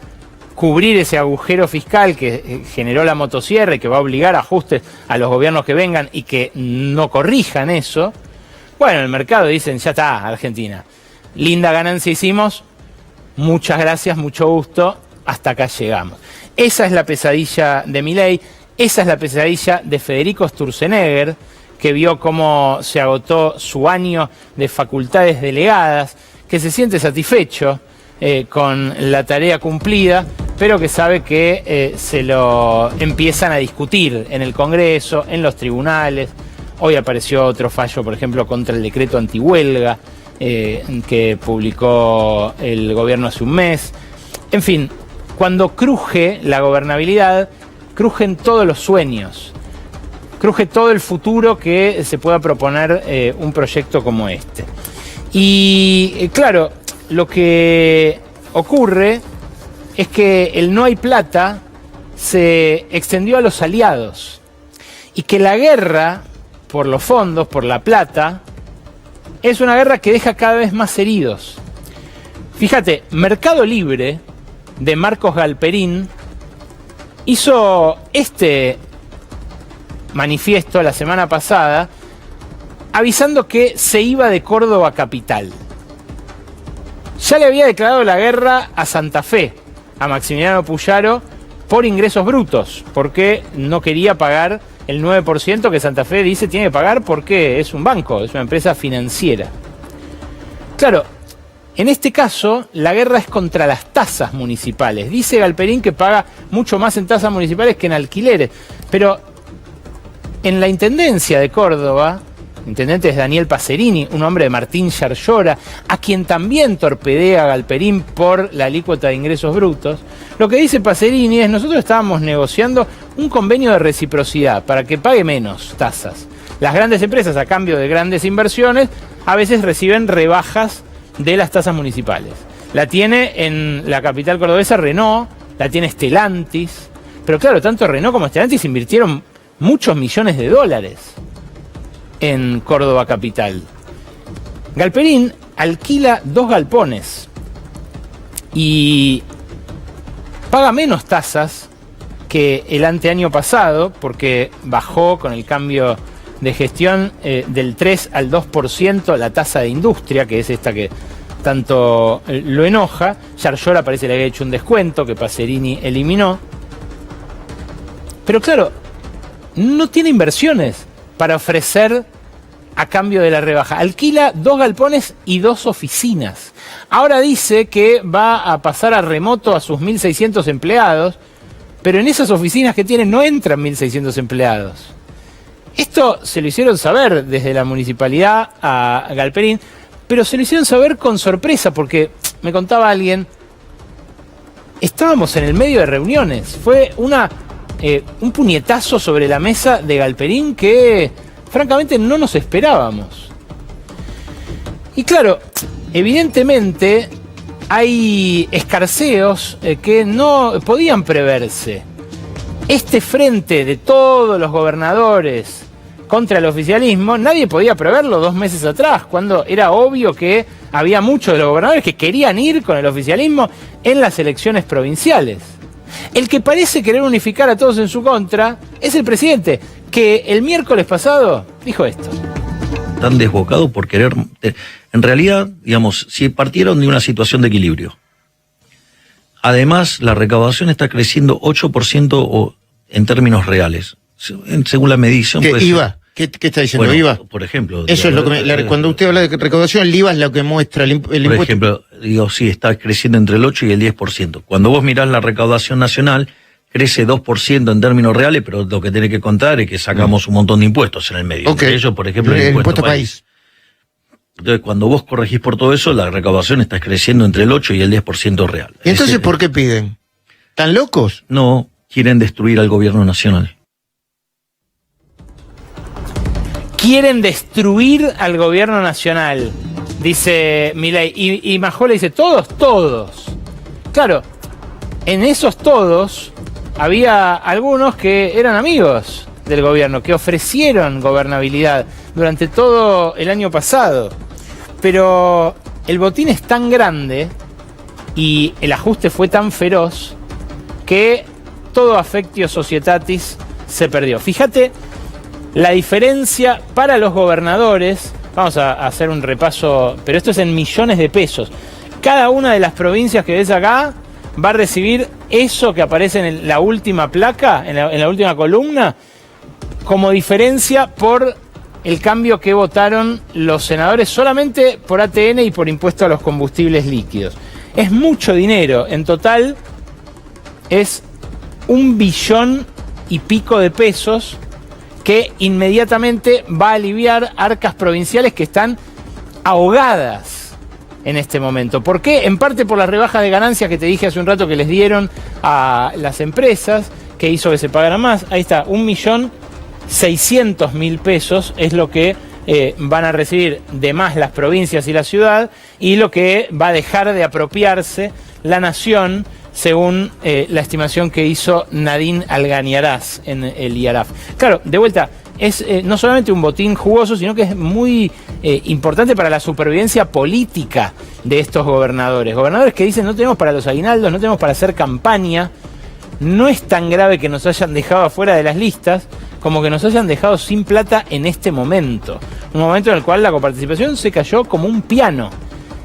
cubrir ese agujero fiscal que generó la motosierra y que va a obligar a ajustes a los gobiernos que vengan y que no corrijan eso, bueno, el mercado dicen, ya está, Argentina, linda ganancia hicimos, muchas gracias, mucho gusto, hasta acá llegamos. Esa es la pesadilla de Milei. Esa es la pesadilla de Federico Sturzenegger, que vio cómo se agotó su año de facultades delegadas, que se siente satisfecho con la tarea cumplida, pero que sabe que se lo empiezan a discutir en el Congreso, en los tribunales. Hoy apareció otro fallo, por ejemplo, contra el decreto antihuelga que publicó el gobierno hace un mes. En fin, cuando cruje la gobernabilidad, crujen todos los sueños, cruje todo el futuro que se pueda proponer un proyecto como este. Y claro, lo que ocurre es que el no hay plata se extendió a los aliados y que la guerra por los fondos, por la plata, es una guerra que deja cada vez más heridos. Fíjate, Mercado Libre, de Marcos Galperín, hizo este manifiesto la semana pasada avisando que se iba de Córdoba capital. Ya le había declarado la guerra a Santa Fe, a Maximiliano Puyaro, por ingresos brutos, porque no quería pagar el 9% que Santa Fe dice tiene que pagar porque es un banco, es una empresa financiera. Claro, en este caso la guerra es contra las tasas municipales. Dice Galperín que paga mucho más en tasas municipales que en alquileres, pero en la Intendencia de Córdoba, el intendente es Daniel Pacerini, un hombre de Martín Yarlora, a quien también torpedea Galperín por la alícuota de ingresos brutos. Lo que dice Pacerini es: nosotros estábamos negociando un convenio de reciprocidad para que pague menos tasas. Las grandes empresas, a cambio de grandes inversiones, a veces reciben rebajas de las tasas municipales. La tiene en la capital cordobesa Renault, la tiene Stellantis, pero claro, tanto Renault como Stellantis invirtieron muchos millones de dólares en Córdoba capital. Galperín alquila 2 galpones y paga menos tasas que el anteaño pasado, porque bajó con el cambio de gestión del 3 al 2% la tasa de industria, que es esta que tanto lo enoja. Yarlora parece que le había hecho un descuento que Pacerini eliminó. Pero claro, no tiene inversiones para ofrecer a cambio de la rebaja. Alquila 2 galpones y 2 oficinas. Ahora dice que va a pasar a remoto a sus 1.600 empleados, pero en esas oficinas que tiene no entran 1.600 empleados. Esto se lo hicieron saber desde la municipalidad a Galperín, pero se lo hicieron saber con sorpresa, porque me contaba alguien, estábamos en el medio de reuniones. Fue un puñetazo sobre la mesa de Galperín que francamente no nos esperábamos. Y claro, evidentemente hay escarceos que no podían preverse. Este frente de todos los gobernadores contra el oficialismo, nadie podía preverlo 2 meses atrás, cuando era obvio que había muchos de los gobernadores que querían ir con el oficialismo en las elecciones provinciales. El que parece querer unificar a todos en su contra es el presidente, que el miércoles pasado dijo esto. Tan desbocado por querer... En realidad, digamos, si partieron de una situación de equilibrio. Además, la recaudación está creciendo 8% en términos reales. Según la medición... ¿Qué IVA? ¿Qué está diciendo? Bueno, IVA. Por ejemplo... Eso es lo que cuando usted habla de recaudación, el IVA es lo que muestra el impuesto. Por ejemplo, digo, sí, está creciendo entre el 8 y el 10%. Cuando vos mirás la recaudación nacional, crece 2% en términos reales, pero lo que tiene que contar es que sacamos un montón de impuestos en el medio. Okay. Entre ellos, por ejemplo, el impuesto país. Entonces, cuando vos corregís por todo eso, la recaudación está creciendo entre el 8 y el 10% real. ¿Y entonces por qué piden? ¿Están locos? No, quieren destruir al gobierno nacional. Quieren destruir al gobierno nacional, dice Milei. Y Majó le dice, todos. Claro, en esos todos había algunos que eran amigos del gobierno, que ofrecieron gobernabilidad durante todo el año pasado. Pero el botín es tan grande y el ajuste fue tan feroz que todo affectio societatis se perdió. Fíjate la diferencia para los gobernadores. Vamos a hacer un repaso, pero esto es en millones de pesos. Cada una de las provincias que ves acá va a recibir eso que aparece en la última placa, en la última columna, como diferencia por el cambio que votaron los senadores solamente por ATN y por impuesto a los combustibles líquidos. Es mucho dinero. En total, es 1,5 billones de pesos que inmediatamente va a aliviar arcas provinciales que están ahogadas en este momento. ¿Por qué? En parte por las rebajas de ganancias que te dije hace un rato que les dieron a las empresas, que hizo que se pagara más. Ahí está, 1.600.000 pesos es lo que van a recibir de más las provincias y la ciudad, y lo que va a dejar de apropiarse la nación, según la estimación que hizo Nadine Alganiaraz en el IARAF. Claro, de vuelta, es no solamente un botín jugoso, sino que es muy importante para la supervivencia política de estos gobernadores. Gobernadores que dicen: no tenemos para los aguinaldos, no tenemos para hacer campaña. No es tan grave que nos hayan dejado afuera de las listas como que nos hayan dejado sin plata en este momento. Un momento en el cual la coparticipación se cayó como un piano.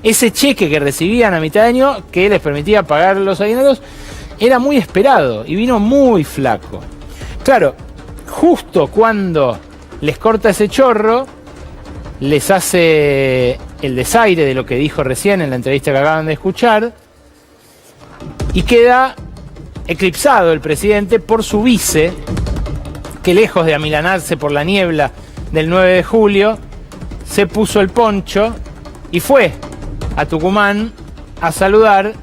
Ese cheque que recibían a mitad de año, que les permitía pagar los aguinaldos, era muy esperado y vino muy flaco. Claro, justo cuando les corta ese chorro, les hace el desaire de lo que dijo recién en la entrevista que acaban de escuchar, y queda eclipsado el presidente por su vice, que lejos de amilanarse por la niebla del 9 de julio, se puso el poncho y fue a Tucumán a saludar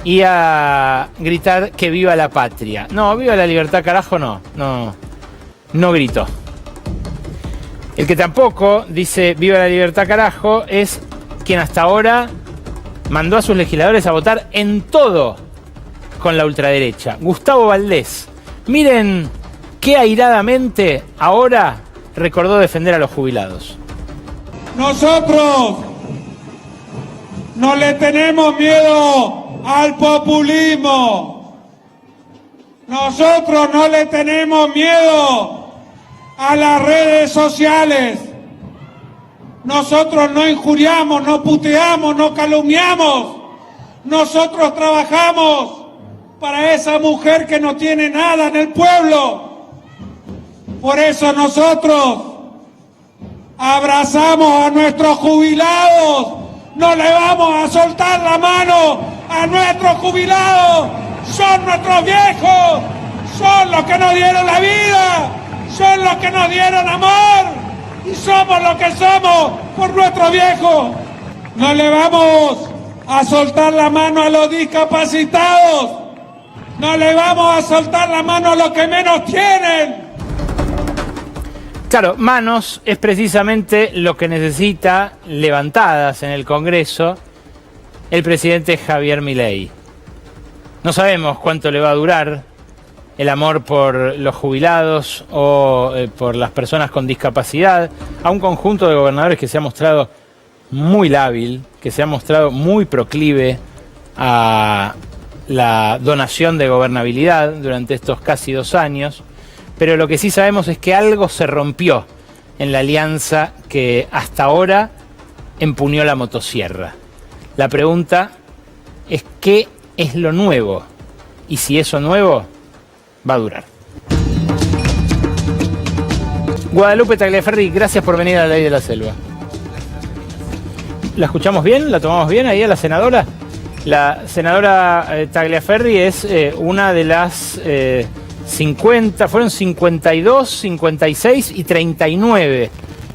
y a gritar que viva la patria. No, viva la libertad, carajo, no gritó. El que tampoco dice viva la libertad, carajo, es quien hasta ahora mandó a sus legisladores a votar en todo con la ultraderecha, Gustavo Valdés. Miren qué airadamente ahora recordó defender a los jubilados. Nosotros no le tenemos miedo al populismo. Nosotros no le tenemos miedo a las redes sociales. Nosotros no injuriamos, no puteamos, no calumniamos. Nosotros trabajamos para esa mujer que no tiene nada en el pueblo. Por eso nosotros abrazamos a nuestros jubilados. No le vamos a soltar la mano a nuestros jubilados. Son nuestros viejos, son los que nos dieron la vida, son los que nos dieron amor, y somos lo que somos por nuestros viejos. No le vamos a soltar la mano a los discapacitados, no le vamos a soltar la mano a los que menos tienen. Claro, manos es precisamente lo que necesita levantadas en el Congreso el presidente Javier Milei. No sabemos cuánto le va a durar el amor por los jubilados o por las personas con discapacidad, a un conjunto de gobernadores que se ha mostrado muy lábil, que se ha mostrado muy proclive a la donación de gobernabilidad durante estos casi 2 años. Pero lo que sí sabemos es que algo se rompió en la alianza que hasta ahora empuñó la motosierra. La pregunta es: ¿qué es lo nuevo? Y si eso nuevo va a durar. Guadalupe Tagliaferri, gracias por venir a la Ley de la Selva. ¿La escuchamos bien? ¿La tomamos bien ahí a la senadora? La senadora Tagliaferri es una de las 50, fueron 52, 56 y 39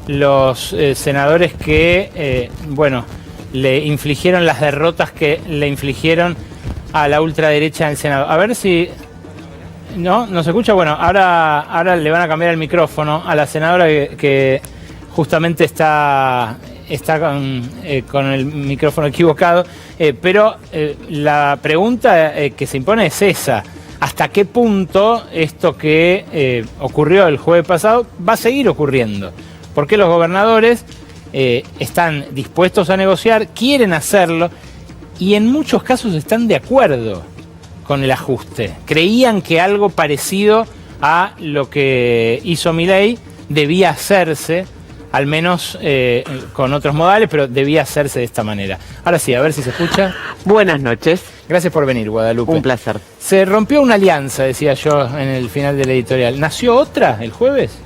los senadores que, le infligieron las derrotas que le infligieron a la ultraderecha en el Senado. A ver si... ¿No? ¿No se escucha? Bueno, ahora le van a cambiar el micrófono a la senadora que justamente está con el micrófono equivocado, pero la pregunta que se impone es esa: ¿hasta qué punto esto que ocurrió el jueves pasado va a seguir ocurriendo? Porque los gobernadores están dispuestos a negociar, quieren hacerlo y en muchos casos están de acuerdo con el ajuste. Creían que algo parecido a lo que hizo Milei debía hacerse, al menos con otros modales, pero debía hacerse de esta manera. Ahora sí, a ver si se escucha. Buenas noches. Gracias por venir, Guadalupe. Un placer. Se rompió una alianza, decía yo en el final del editorial. ¿Nació otra el jueves?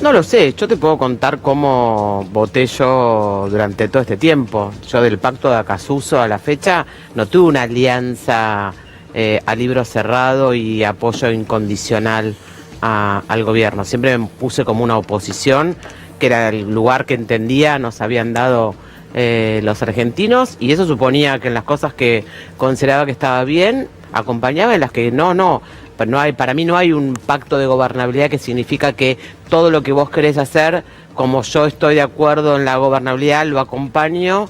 No lo sé, yo te puedo contar cómo voté yo durante todo este tiempo. Yo del pacto de Acasuso a la fecha no tuve una alianza a libro cerrado y apoyo incondicional al gobierno. Siempre me puse como una oposición, que era el lugar que entendía nos habían dado los argentinos, y eso suponía que en las cosas que consideraba que estaba bien, acompañaba, en las que no. Pero para mí no hay un pacto de gobernabilidad que significa que todo lo que vos querés hacer, como yo estoy de acuerdo en la gobernabilidad, lo acompaño,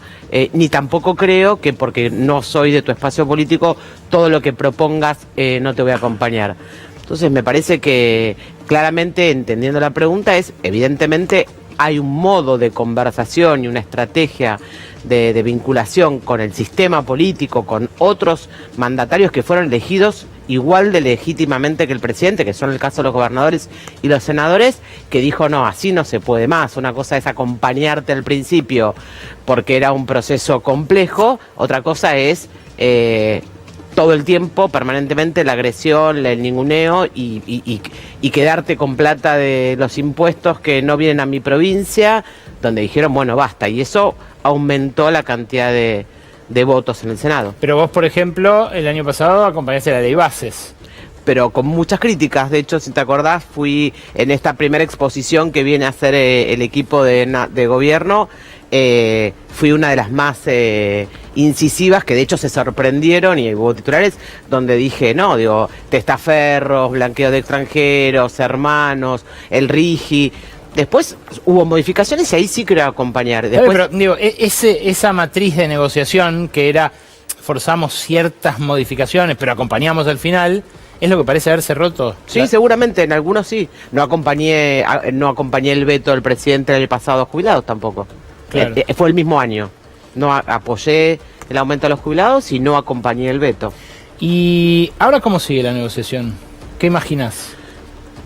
ni tampoco creo que porque no soy de tu espacio político, todo lo que propongas no te voy a acompañar. Entonces me parece que claramente, entendiendo la pregunta, evidentemente hay un modo de conversación y una estrategia de vinculación con el sistema político, con otros mandatarios que fueron elegidos igual de legítimamente que el presidente, que son el caso de los gobernadores y los senadores, que dijo no, así no se puede más. Una cosa es acompañarte al principio porque era un proceso complejo, otra cosa es todo el tiempo, permanentemente, la agresión, el ninguneo y quedarte con plata de los impuestos que no vienen a mi provincia, donde dijeron, bueno, basta. Y eso aumentó la cantidad de votos en el Senado. Pero vos, por ejemplo, el año pasado acompañaste la ley Bases. Pero con muchas críticas. De hecho, si te acordás, fui en esta primera exposición que viene a hacer el equipo de gobierno, fui una de las más incisivas, que de hecho se sorprendieron, y hubo titulares donde dije, no, digo, testaferros, blanqueo de extranjeros, hermanos, el RIGI. Después hubo modificaciones y ahí sí quiero acompañar. Después... Pero digo, esa matriz de negociación que era, forzamos ciertas modificaciones, pero acompañamos al final, es lo que parece haberse roto. Sí, seguramente, en algunos sí. No acompañé el veto del presidente en el pasado a los jubilados tampoco. Claro. Fue el mismo año. No apoyé el aumento de los jubilados y no acompañé el veto. ¿Y ahora cómo sigue la negociación? ¿Qué imaginás?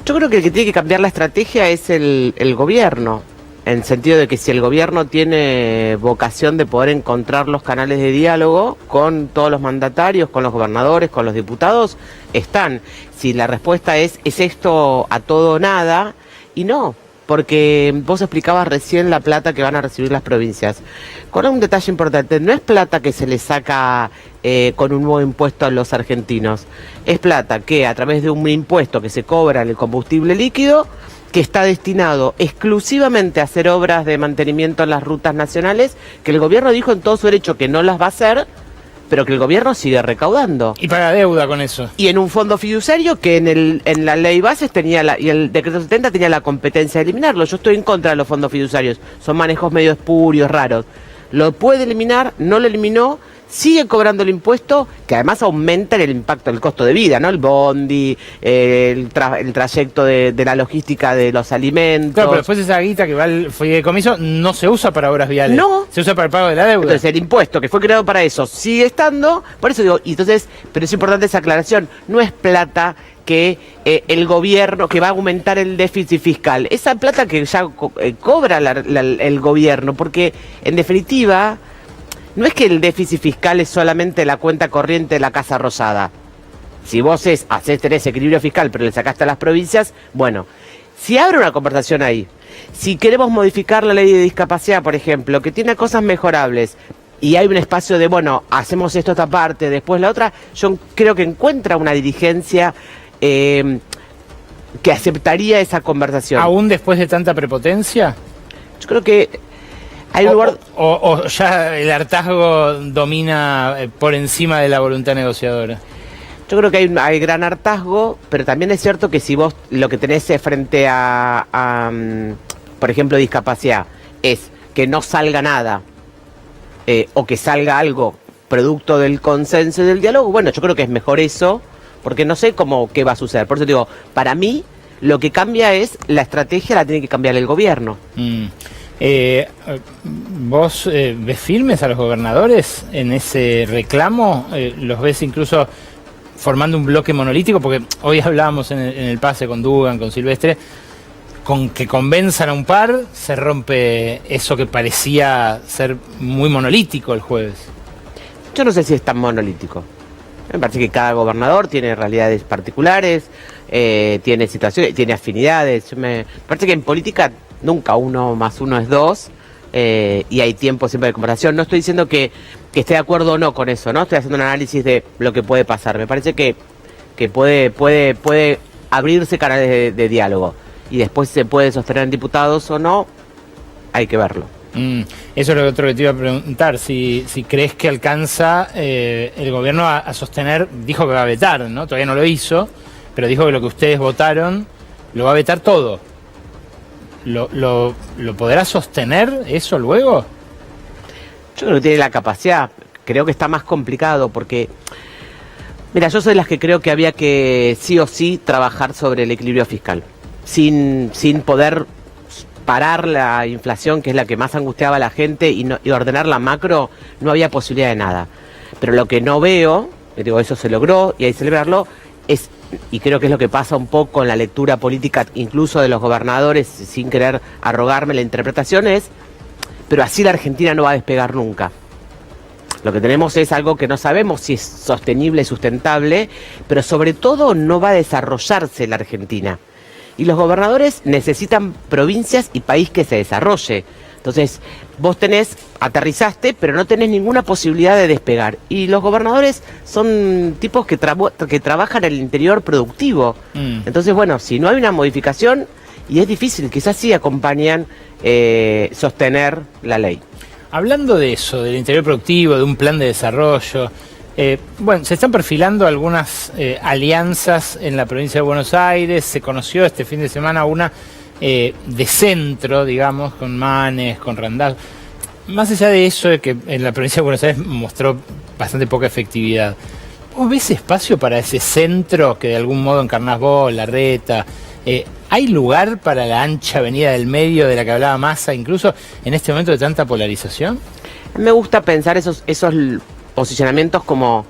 Yo creo que el que tiene que cambiar la estrategia es el gobierno, en el sentido de que si el gobierno tiene vocación de poder encontrar los canales de diálogo con todos los mandatarios, con los gobernadores, con los diputados, están. Si la respuesta es esto a todo o nada, y no, porque vos explicabas recién la plata que van a recibir las provincias. Con un detalle importante, no es plata que se le saca con un nuevo impuesto a los argentinos, es plata que a través de un impuesto que se cobra en el combustible líquido, que está destinado exclusivamente a hacer obras de mantenimiento en las rutas nacionales, que el gobierno dijo en todo su derecho que no las va a hacer, pero que el gobierno sigue recaudando. Y paga deuda con eso. Y en un fondo fiduciario que en la ley Bases y el decreto 70 tenía la competencia de eliminarlo. Yo estoy en contra de los fondos fiduciarios, son manejos medio espurios, raros. Lo puede eliminar, no lo eliminó, sigue cobrando el impuesto, que además aumenta el impacto del costo de vida, ¿no? El bondi, el trayecto de la logística de los alimentos. Claro, pero después esa guita que va al fideicomiso no se usa para obras viales. No. Se usa para el pago de la deuda. Entonces el impuesto que fue creado para eso sigue estando, por eso digo, y entonces, pero es importante esa aclaración, no es plata que el gobierno, que va a aumentar el déficit fiscal, esa plata que ya cobra el gobierno, porque en definitiva... No es que el déficit fiscal es solamente la cuenta corriente de la Casa Rosada. Si vos tenés equilibrio fiscal, pero le sacaste a las provincias, bueno, si abre una conversación ahí, si queremos modificar la ley de discapacidad, por ejemplo, que tiene cosas mejorables, y hay un espacio de, bueno, hacemos esto esta parte, después la otra, yo creo que encuentra una dirigencia que aceptaría esa conversación. ¿Aún después de tanta prepotencia? Yo creo que... hay un lugar... o ya el hartazgo domina por encima de la voluntad negociadora. Yo creo que hay gran hartazgo, pero también es cierto que si vos lo que tenés frente a por ejemplo, discapacidad, es que no salga nada, o que salga algo producto del consenso y del diálogo, bueno, yo creo que es mejor eso, porque no sé qué va a suceder. Por eso digo, para mí, lo que cambia es la estrategia, la tiene que cambiar el gobierno. ¿Vos ves firmes a los gobernadores en ese reclamo? ¿Los ves incluso formando un bloque monolítico? Porque hoy hablábamos en el pase con Dugan, con Silvestre, con que convenzan a un par, se rompe eso que parecía ser muy monolítico el jueves. Yo no sé si es tan monolítico. Me parece que cada gobernador tiene realidades particulares, tiene situaciones, tiene afinidades. Me parece que en política nunca 1 más 1 es 2, y hay tiempo siempre de conversación. No estoy diciendo que esté de acuerdo o no con eso, ¿no? Estoy haciendo un análisis de lo que puede pasar. Me parece que puede abrirse canales de diálogo y después se puede sostener en diputados o no, hay que verlo. Eso es lo otro que te iba a preguntar, si crees que alcanza el gobierno a sostener, dijo que va a vetar, ¿no? Todavía no lo hizo, pero dijo que lo que ustedes votaron lo va a vetar todo. ¿Lo podrá sostener eso luego? Yo creo que tiene la capacidad, creo que está más complicado porque, mira, yo soy de las que creo que había que sí o sí trabajar sobre el equilibrio fiscal, sin poder parar la inflación, que es la que más angustiaba a la gente, y ordenar la macro, no había posibilidad de nada. Pero lo que no veo, digo, eso se logró y hay que celebrarlo, es, y creo que es lo que pasa un poco en la lectura política, incluso de los gobernadores, sin querer arrogarme la interpretación, es, pero así la Argentina no va a despegar nunca. Lo que tenemos es algo que no sabemos si es sostenible y sustentable, pero sobre todo no va a desarrollarse la Argentina. Y los gobernadores necesitan provincias y país que se desarrolle. Entonces, vos aterrizaste, pero no tenés ninguna posibilidad de despegar. Y los gobernadores son tipos que trabajan en el interior productivo. Entonces, bueno, si no hay una modificación, y es difícil, quizás sí acompañan sostener la ley. Hablando de eso, del interior productivo, de un plan de desarrollo, bueno, se están perfilando algunas alianzas en la provincia de Buenos Aires. Se conoció este fin de semana una de centro, digamos, con Manes, con Randazzo. Más allá de eso, de que en la provincia de Buenos Aires mostró bastante poca efectividad, ¿vos ves espacio para ese centro que de algún modo encarnás vos, Larreta? ¿Hay lugar para la ancha avenida del medio de la que hablaba Massa, incluso en este momento de tanta polarización? Me gusta pensar esos posicionamientos como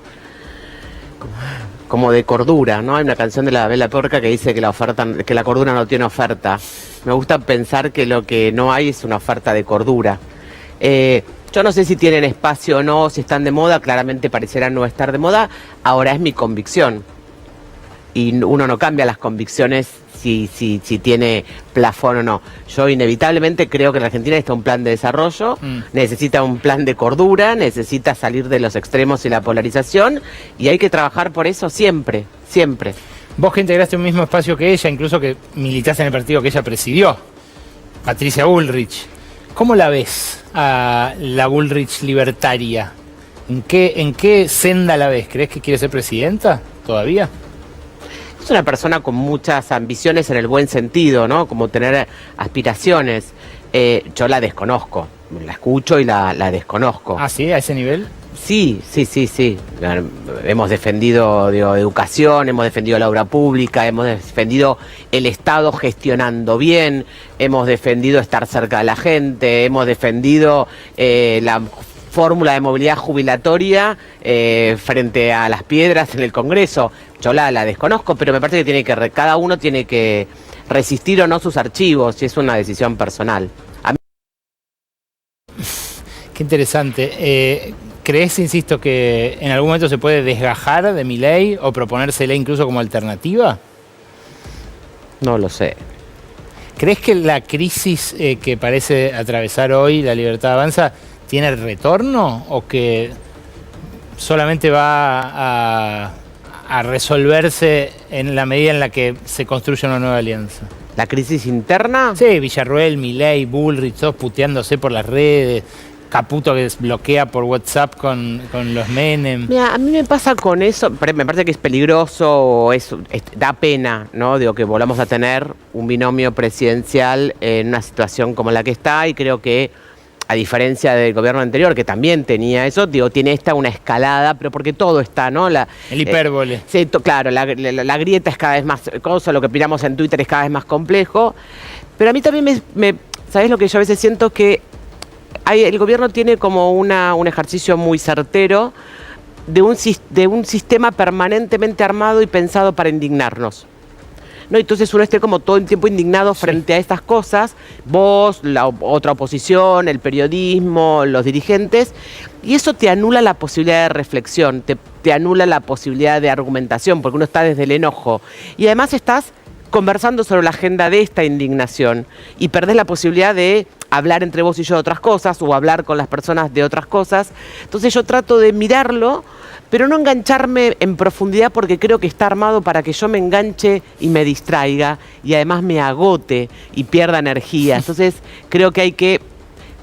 de cordura, ¿no? Hay una canción de la Bella Porca que dice que la cordura no tiene oferta. Me gusta pensar que lo que no hay es una oferta de cordura. Yo no sé si tienen espacio o no, si están de moda, claramente parecerán no estar de moda. Ahora es mi convicción. Y uno no cambia las convicciones si tiene plafón o no. Yo inevitablemente creo que la Argentina necesita un plan de desarrollo, necesita un plan de cordura, necesita salir de los extremos y la polarización, y hay que trabajar por eso siempre, siempre. Vos que integraste un mismo espacio que ella, incluso que militaste en el partido que ella presidió, Patricia Bullrich, ¿cómo la ves a la Bullrich libertaria? ¿En qué senda la ves? ¿Crees que quiere ser presidenta todavía? Es una persona con muchas ambiciones en el buen sentido, ¿no? Como tener aspiraciones. Yo la desconozco, la escucho y la desconozco. ¿Ah, sí? ¿A ese nivel? Sí. Hemos defendido educación, hemos defendido la obra pública, hemos defendido el Estado gestionando bien, hemos defendido estar cerca de la gente, hemos defendido la fórmula de movilidad jubilatoria frente a las piedras en el Congreso. Yo la desconozco, pero me parece que cada uno tiene que resistir o no sus archivos, y es una decisión personal. Qué interesante. ¿Crees, insisto, que en algún momento se puede desgajar de Milei o proponérsela incluso como alternativa? No lo sé. ¿Crees que la crisis que parece atravesar hoy la Libertad Avanza tiene retorno o que solamente va a resolverse en la medida en la que se construye una nueva alianza? ¿La crisis interna? Sí, Villarruel, Milei, Bullrich, todos puteándose por las redes, Caputo que desbloquea por WhatsApp con los Menem. Mira, a mí me pasa con eso, me parece que es peligroso, da pena, ¿no? Digo, que volvamos a tener un binomio presidencial en una situación como la que está, y creo que, a diferencia del gobierno anterior, que también tenía eso, digo, tiene una escalada, pero porque todo está, ¿no? El hipérbole. Sí, claro, la grieta es cada vez más cosa, lo que opinamos en Twitter es cada vez más complejo, pero a mí también ¿sabés lo que yo a veces siento? Que el gobierno tiene como un ejercicio muy certero de un sistema permanentemente armado y pensado para indignarnos, ¿no? Entonces uno esté como todo el tiempo indignado frente a estas cosas, vos, la otra oposición, el periodismo, los dirigentes, y eso te anula la posibilidad de reflexión, te anula la posibilidad de argumentación, porque uno está desde el enojo, y además estás conversando sobre la agenda de esta indignación, y perdés la posibilidad de hablar entre vos y yo de otras cosas o hablar con las personas de otras cosas. Entonces yo trato de mirarlo, pero no engancharme en profundidad porque creo que está armado para que yo me enganche y me distraiga y además me agote y pierda energía. Entonces creo que hay que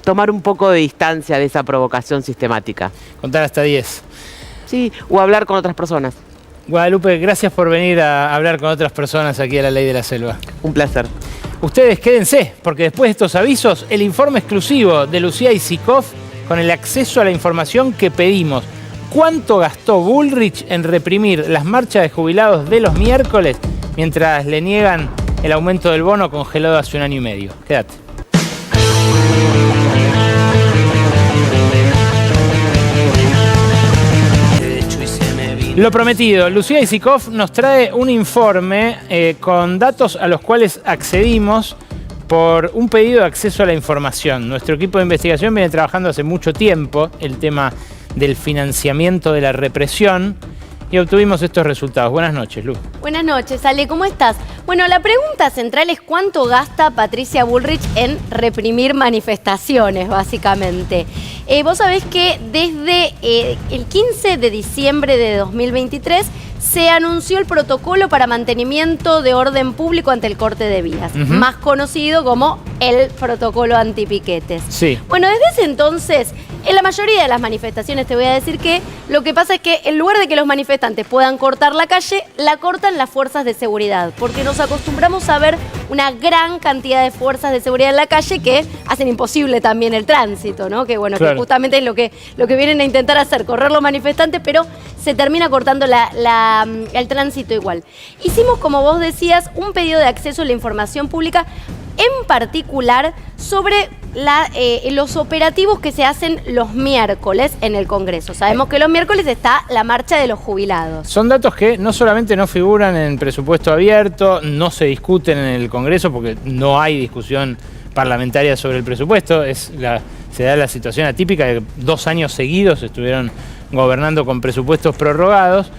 tomar un poco de distancia de esa provocación sistemática. Contar hasta 10. Sí, o hablar con otras personas. Guadalupe, gracias por venir a hablar con otras personas aquí a La Ley de la Selva. Un placer. Ustedes quédense, porque después de estos avisos, el informe exclusivo de Lucía Isikoff con el acceso a la información que pedimos. ¿Cuánto gastó Bullrich en reprimir las marchas de jubilados de los miércoles mientras le niegan el aumento del bono congelado hace 1 año y medio? Quédate. Lo prometido, Lucía Isikoff nos trae un informe con datos a los cuales accedimos por un pedido de acceso a la información. Nuestro equipo de investigación viene trabajando hace mucho tiempo el tema del financiamiento de la represión y obtuvimos estos resultados. Buenas noches, Lu. Buenas noches, Ale, ¿cómo estás? Bueno, la pregunta central es ¿cuánto gasta Patricia Bullrich en reprimir manifestaciones, básicamente? Vos sabés que desde el 15 de diciembre de 2023 se anunció el protocolo para mantenimiento de orden público ante el corte de vías, más conocido como el protocolo antipiquetes. Sí. Bueno, desde ese entonces, en la mayoría de las manifestaciones te voy a decir que lo que pasa es que en lugar de que los manifestantes puedan cortar la calle, la cortan las fuerzas de seguridad, porque nos acostumbramos a ver una gran cantidad de fuerzas de seguridad en la calle que hacen imposible también el tránsito, ¿no? Que bueno, claro, que justamente es lo que vienen a intentar hacer, correr los manifestantes, pero se termina cortando el tránsito igual. Hicimos, como vos decías, un pedido de acceso a la información pública, en particular sobre los operativos que se hacen los miércoles en el Congreso. Sabemos que los miércoles está la marcha de los jubilados. Son datos que no solamente no figuran en presupuesto abierto, no se discuten en el Congreso porque no hay discusión parlamentaria sobre el presupuesto. Se da la situación atípica de que 2 años seguidos estuvieron gobernando con presupuestos prorrogados.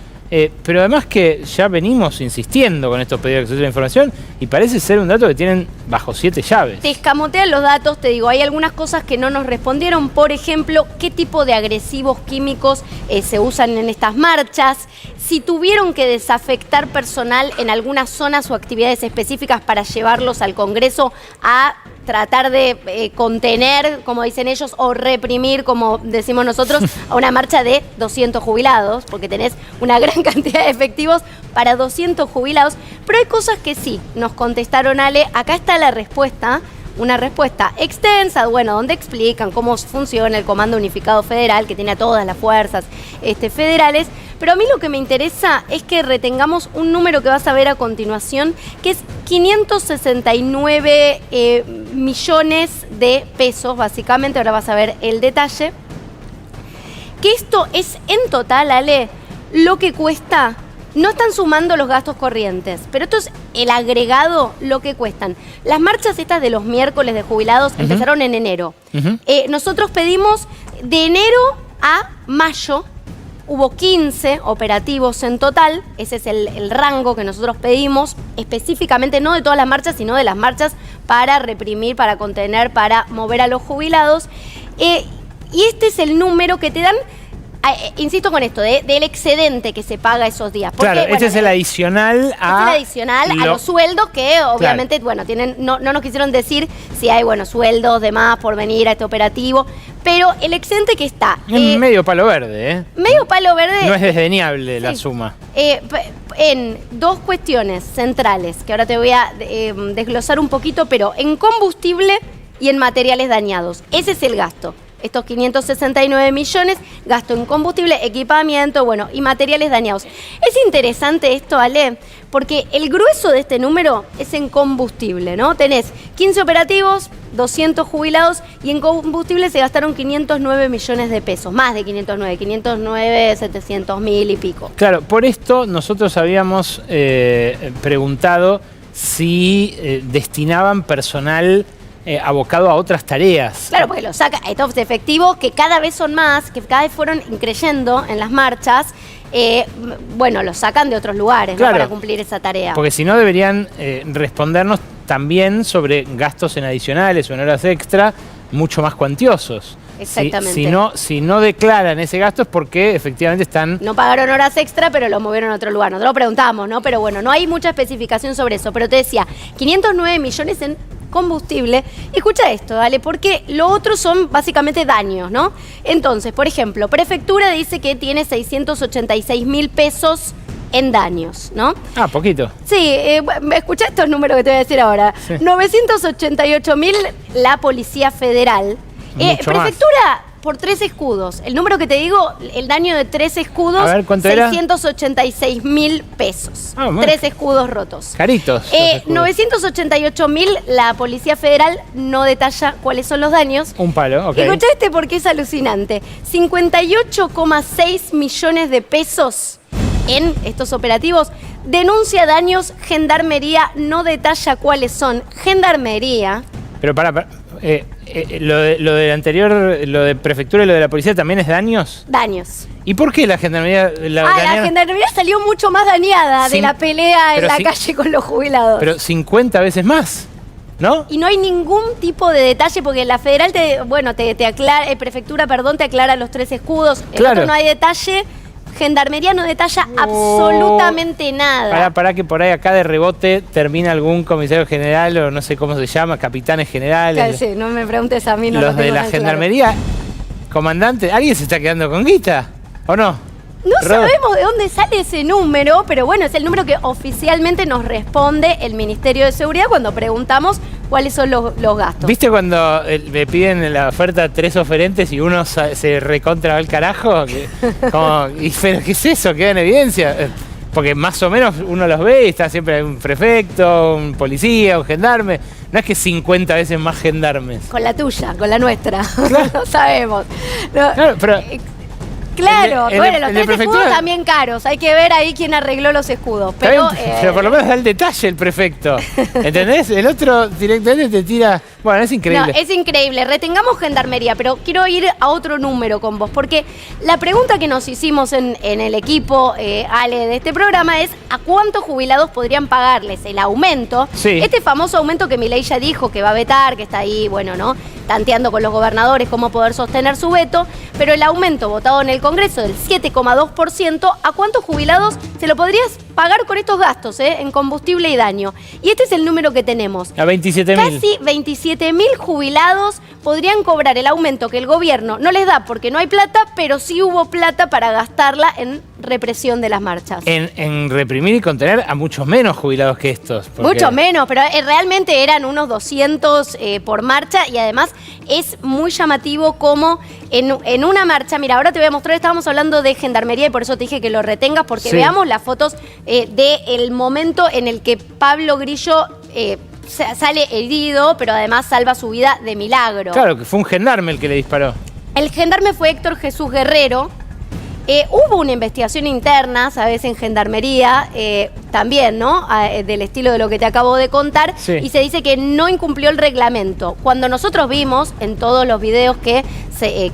Pero además que ya venimos insistiendo con estos pedidos de acceso a la información y parece ser un dato que tienen bajo 7 llaves. Te escamotean los datos, te digo, hay algunas cosas que no nos respondieron. Por ejemplo, qué tipo de agresivos químicos se usan en estas marchas, si tuvieron que desafectar personal en algunas zonas o actividades específicas para llevarlos al Congreso a tratar de contener, como dicen ellos, o reprimir, como decimos nosotros, a una marcha de 200 jubilados, porque tenés una gran cantidad de efectivos para 200 jubilados. Pero hay cosas que sí nos contestaron, Ale. Acá está la respuesta, una respuesta extensa, bueno, donde explican cómo funciona el Comando Unificado Federal, que tiene a todas las fuerzas federales. Pero a mí lo que me interesa es que retengamos un número que vas a ver a continuación, que es 569 millones de pesos, básicamente. Ahora vas a ver el detalle. Que esto es en total, Ale, lo que cuesta. No están sumando los gastos corrientes, pero esto es el agregado, lo que cuestan. Las marchas estas de los miércoles de jubilados empezaron en enero. Nosotros pedimos de enero a mayo. Hubo 15 operativos en total, ese es el rango que nosotros pedimos, específicamente no de todas las marchas, sino de las marchas para reprimir, para contener, para mover a los jubilados. Y este es el número que te dan, insisto con esto, del excedente que se paga esos días. Porque, claro, bueno, este es el adicional a los sueldos que obviamente, claro, bueno, no nos quisieron decir si hay, bueno, sueldos de más por venir a este operativo, pero el excedente que está... medio palo verde, ¿eh? Medio palo verde... No es desdeñable la suma. En 2 cuestiones centrales, que ahora te voy a desglosar un poquito, pero en combustible y en materiales dañados. Ese es el gasto. Estos 569 millones, gasto en combustible, equipamiento, bueno, y materiales dañados. Es interesante esto, Ale, porque el grueso de este número es en combustible, ¿no? Tenés 15 operativos, 200 jubilados, y en combustible se gastaron 509 millones de pesos, más de 509, 700.000 y pico. Claro, por esto nosotros habíamos preguntado si destinaban personal abocado a otras tareas. Claro, porque los saca estos efectivos que cada vez son más, que cada vez fueron increyendo en las marchas, bueno, los sacan de otros lugares, claro, ¿no? Para cumplir esa tarea. Porque si no deberían respondernos también sobre gastos en adicionales o en horas extra mucho más cuantiosos. Exactamente. Si no declaran ese gasto es porque efectivamente están... No pagaron horas extra, pero lo movieron a otro lugar. Nosotros lo preguntamos, ¿no? Pero bueno, no hay mucha especificación sobre eso. Pero te decía, 509 millones en combustible. Escucha esto, dale, porque lo otro son básicamente daños, ¿no? Entonces, por ejemplo, Prefectura dice que tiene 686.000 pesos en daños, ¿no? Ah, poquito. Sí, escucha estos números que te voy a decir ahora. Sí. 988.000 la Policía Federal. Mucho Prefectura por 3 escudos. El número que te digo, el daño de 3 escudos, A ver, ¿cuánto era? 686.000 pesos. Ah, bueno. 3 escudos rotos. Caritos. los escudos. 988.000 la Policía Federal no detalla cuáles son los daños. Un palo, ok. Escucha este porque es alucinante. 58,6 millones de pesos en estos operativos. Denuncia daños, Gendarmería no detalla cuáles son. Gendarmería. Pero lo del anterior, lo de Prefectura y lo de la Policía también es daños. Daños. ¿Y por qué la Gendarmería La Gendarmería salió mucho más dañada de la pelea en la calle con los jubilados. Pero 50 veces más, ¿no? Y no hay ningún tipo de detalle porque la federal te aclara, Prefectura, perdón, te aclara los 3 escudos. El Claro. otro no hay detalle. Gendarmería no detalla absolutamente nada. Para que por ahí acá de rebote termina algún comisario general o no sé cómo se llama, capitanes generales. Sí, no me preguntes a mí, no los lo de tengo la tan claro. Gendarmería, comandante, ¿alguien se está quedando con guita? ¿O no? No sabemos de dónde sale ese número, pero bueno, es el número que oficialmente nos responde el Ministerio de Seguridad cuando preguntamos cuáles son los gastos. ¿Viste cuando me piden en la oferta 3 oferentes y uno se recontra va al carajo? ¿Pero qué es eso? ¿Queda en evidencia? Porque más o menos uno los ve y está siempre un prefecto, un policía, un gendarme. No es que 50 veces más gendarmes. Con la tuya, con la nuestra. No sabemos. No, Claro, pero... claro, el de bueno, los Prefectura- 3 escudos también caros. Hay que ver ahí quién arregló los escudos. Pero, pero por lo menos da el detalle el prefecto. ¿Entendés? El otro directamente te tira... Bueno, es increíble. No, es increíble. Retengamos Gendarmería, pero quiero ir a otro número con vos, porque la pregunta que nos hicimos en el equipo, Ale, de este programa es ¿a cuántos jubilados podrían pagarles el aumento? Sí. Este famoso aumento que Milei ya dijo que va a vetar, que está ahí, bueno, ¿no? Tanteando con los gobernadores cómo poder sostener su veto, pero el aumento votado en el Congreso del 7,2%, ¿a cuántos jubilados se lo podrías pagar con estos gastos, en combustible y daño? Y este es el número que tenemos. A 27.000. Casi 27.000 jubilados podrían cobrar el aumento que el gobierno no les da porque no hay plata, pero sí hubo plata para gastarla en represión de las marchas. En reprimir y contener a muchos menos jubilados que estos. porque- Mucho menos, pero realmente eran unos 200 por marcha y además es muy llamativo como en una marcha, mira, ahora te voy a mostrar, estábamos hablando de Gendarmería y por eso te dije que lo retengas porque Sí. veamos las fotos del momento en el que Pablo Grillo sale herido, pero además salva su vida de milagro. Claro, que fue un gendarme el que le disparó. El gendarme fue Héctor Jesús Guerrero. Hubo una investigación interna, sabes, en Gendarmería, también, ¿no? Del estilo de lo que te acabo de contar. Sí. Y se dice que no incumplió el reglamento. Cuando nosotros vimos en todos los videos que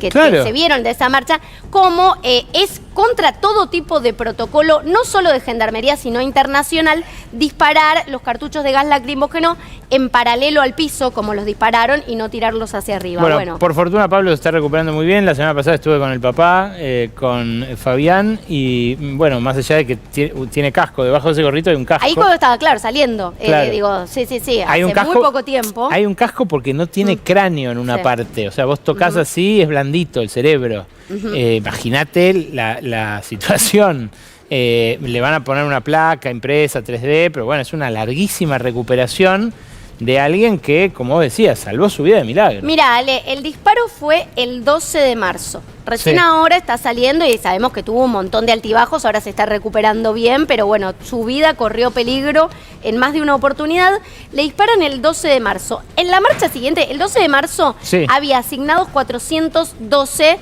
Claro. se vieron de esa marcha, cómo es contra todo tipo de protocolo, no solo de Gendarmería, sino internacional, disparar los cartuchos de gas lacrimógeno en paralelo al piso, como los dispararon, y no tirarlos hacia arriba. Bueno, por fortuna Pablo se está recuperando muy bien. La semana pasada estuve con el papá, con Fabián, y bueno, más allá de que tiene casco, debajo de ese gorrito hay un casco. Ahí cuando estaba, claro, saliendo. Claro. Digo, sí, Hay hace un casco, muy poco tiempo. Hay un casco porque no tiene cráneo en una Sí. parte. O sea, vos tocas así, es blandito el cerebro. Imagínate la situación. Le van a poner una placa impresa 3D, pero bueno, es una larguísima recuperación de alguien que, como vos decías, salvó su vida de milagro. Mira, Ale, el disparo fue el 12 de marzo. Recién Sí. ahora está saliendo y sabemos que tuvo un montón de altibajos, ahora se está recuperando bien, pero bueno, su vida corrió peligro en más de una oportunidad. Le disparan el 12 de marzo. En la marcha siguiente, el 12 de marzo, Sí. había asignados 412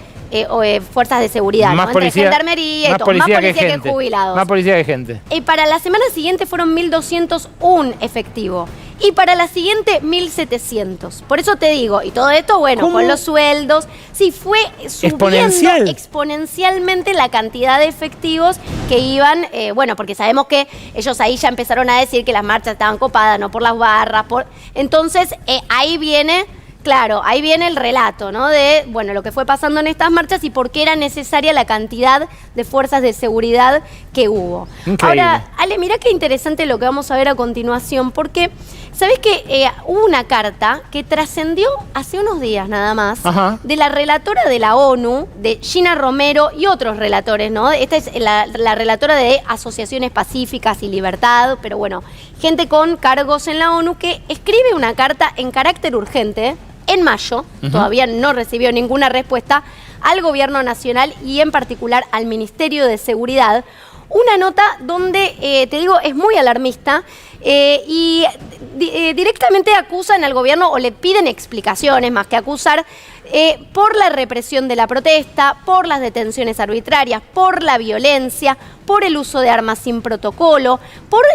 fuerzas de seguridad, Más ¿no? policía, Entre Gendarmería y más todo, policía más policía que gente. jubilados. Más policía que gente. Para la semana siguiente fueron 1.201 efectivo. y para la siguiente 1.700. Por eso te digo, y todo esto, bueno, ¿Cómo? con los sueldos, sí, fue subiendo exponencialmente la cantidad de efectivos que iban, bueno, porque sabemos que ellos ahí ya empezaron a decir que las marchas estaban copadas, no por las barras, entonces ahí viene... Claro, ahí viene el relato, ¿no? De, bueno, lo que fue pasando en estas marchas y por qué era necesaria la cantidad de fuerzas de seguridad que hubo. Increíble. Ahora, Ale, mirá qué interesante lo que vamos a ver a continuación, porque, ¿sabés que hubo una carta que trascendió hace unos días nada más, Ajá, de la relatora de la ONU, de Gina Romero y otros relatores, ¿no? Esta es la relatora de Asociaciones Pacíficas y Libertad, pero bueno, gente con cargos en la ONU que escribe una carta en carácter urgente, en mayo, todavía no recibió ninguna respuesta, al gobierno nacional y en particular al Ministerio de Seguridad. Una nota donde, te digo, es muy alarmista y directamente acusan al gobierno o le piden explicaciones más que acusar por la represión de la protesta, por las detenciones arbitrarias, por la violencia, por el uso de armas sin protocolo, por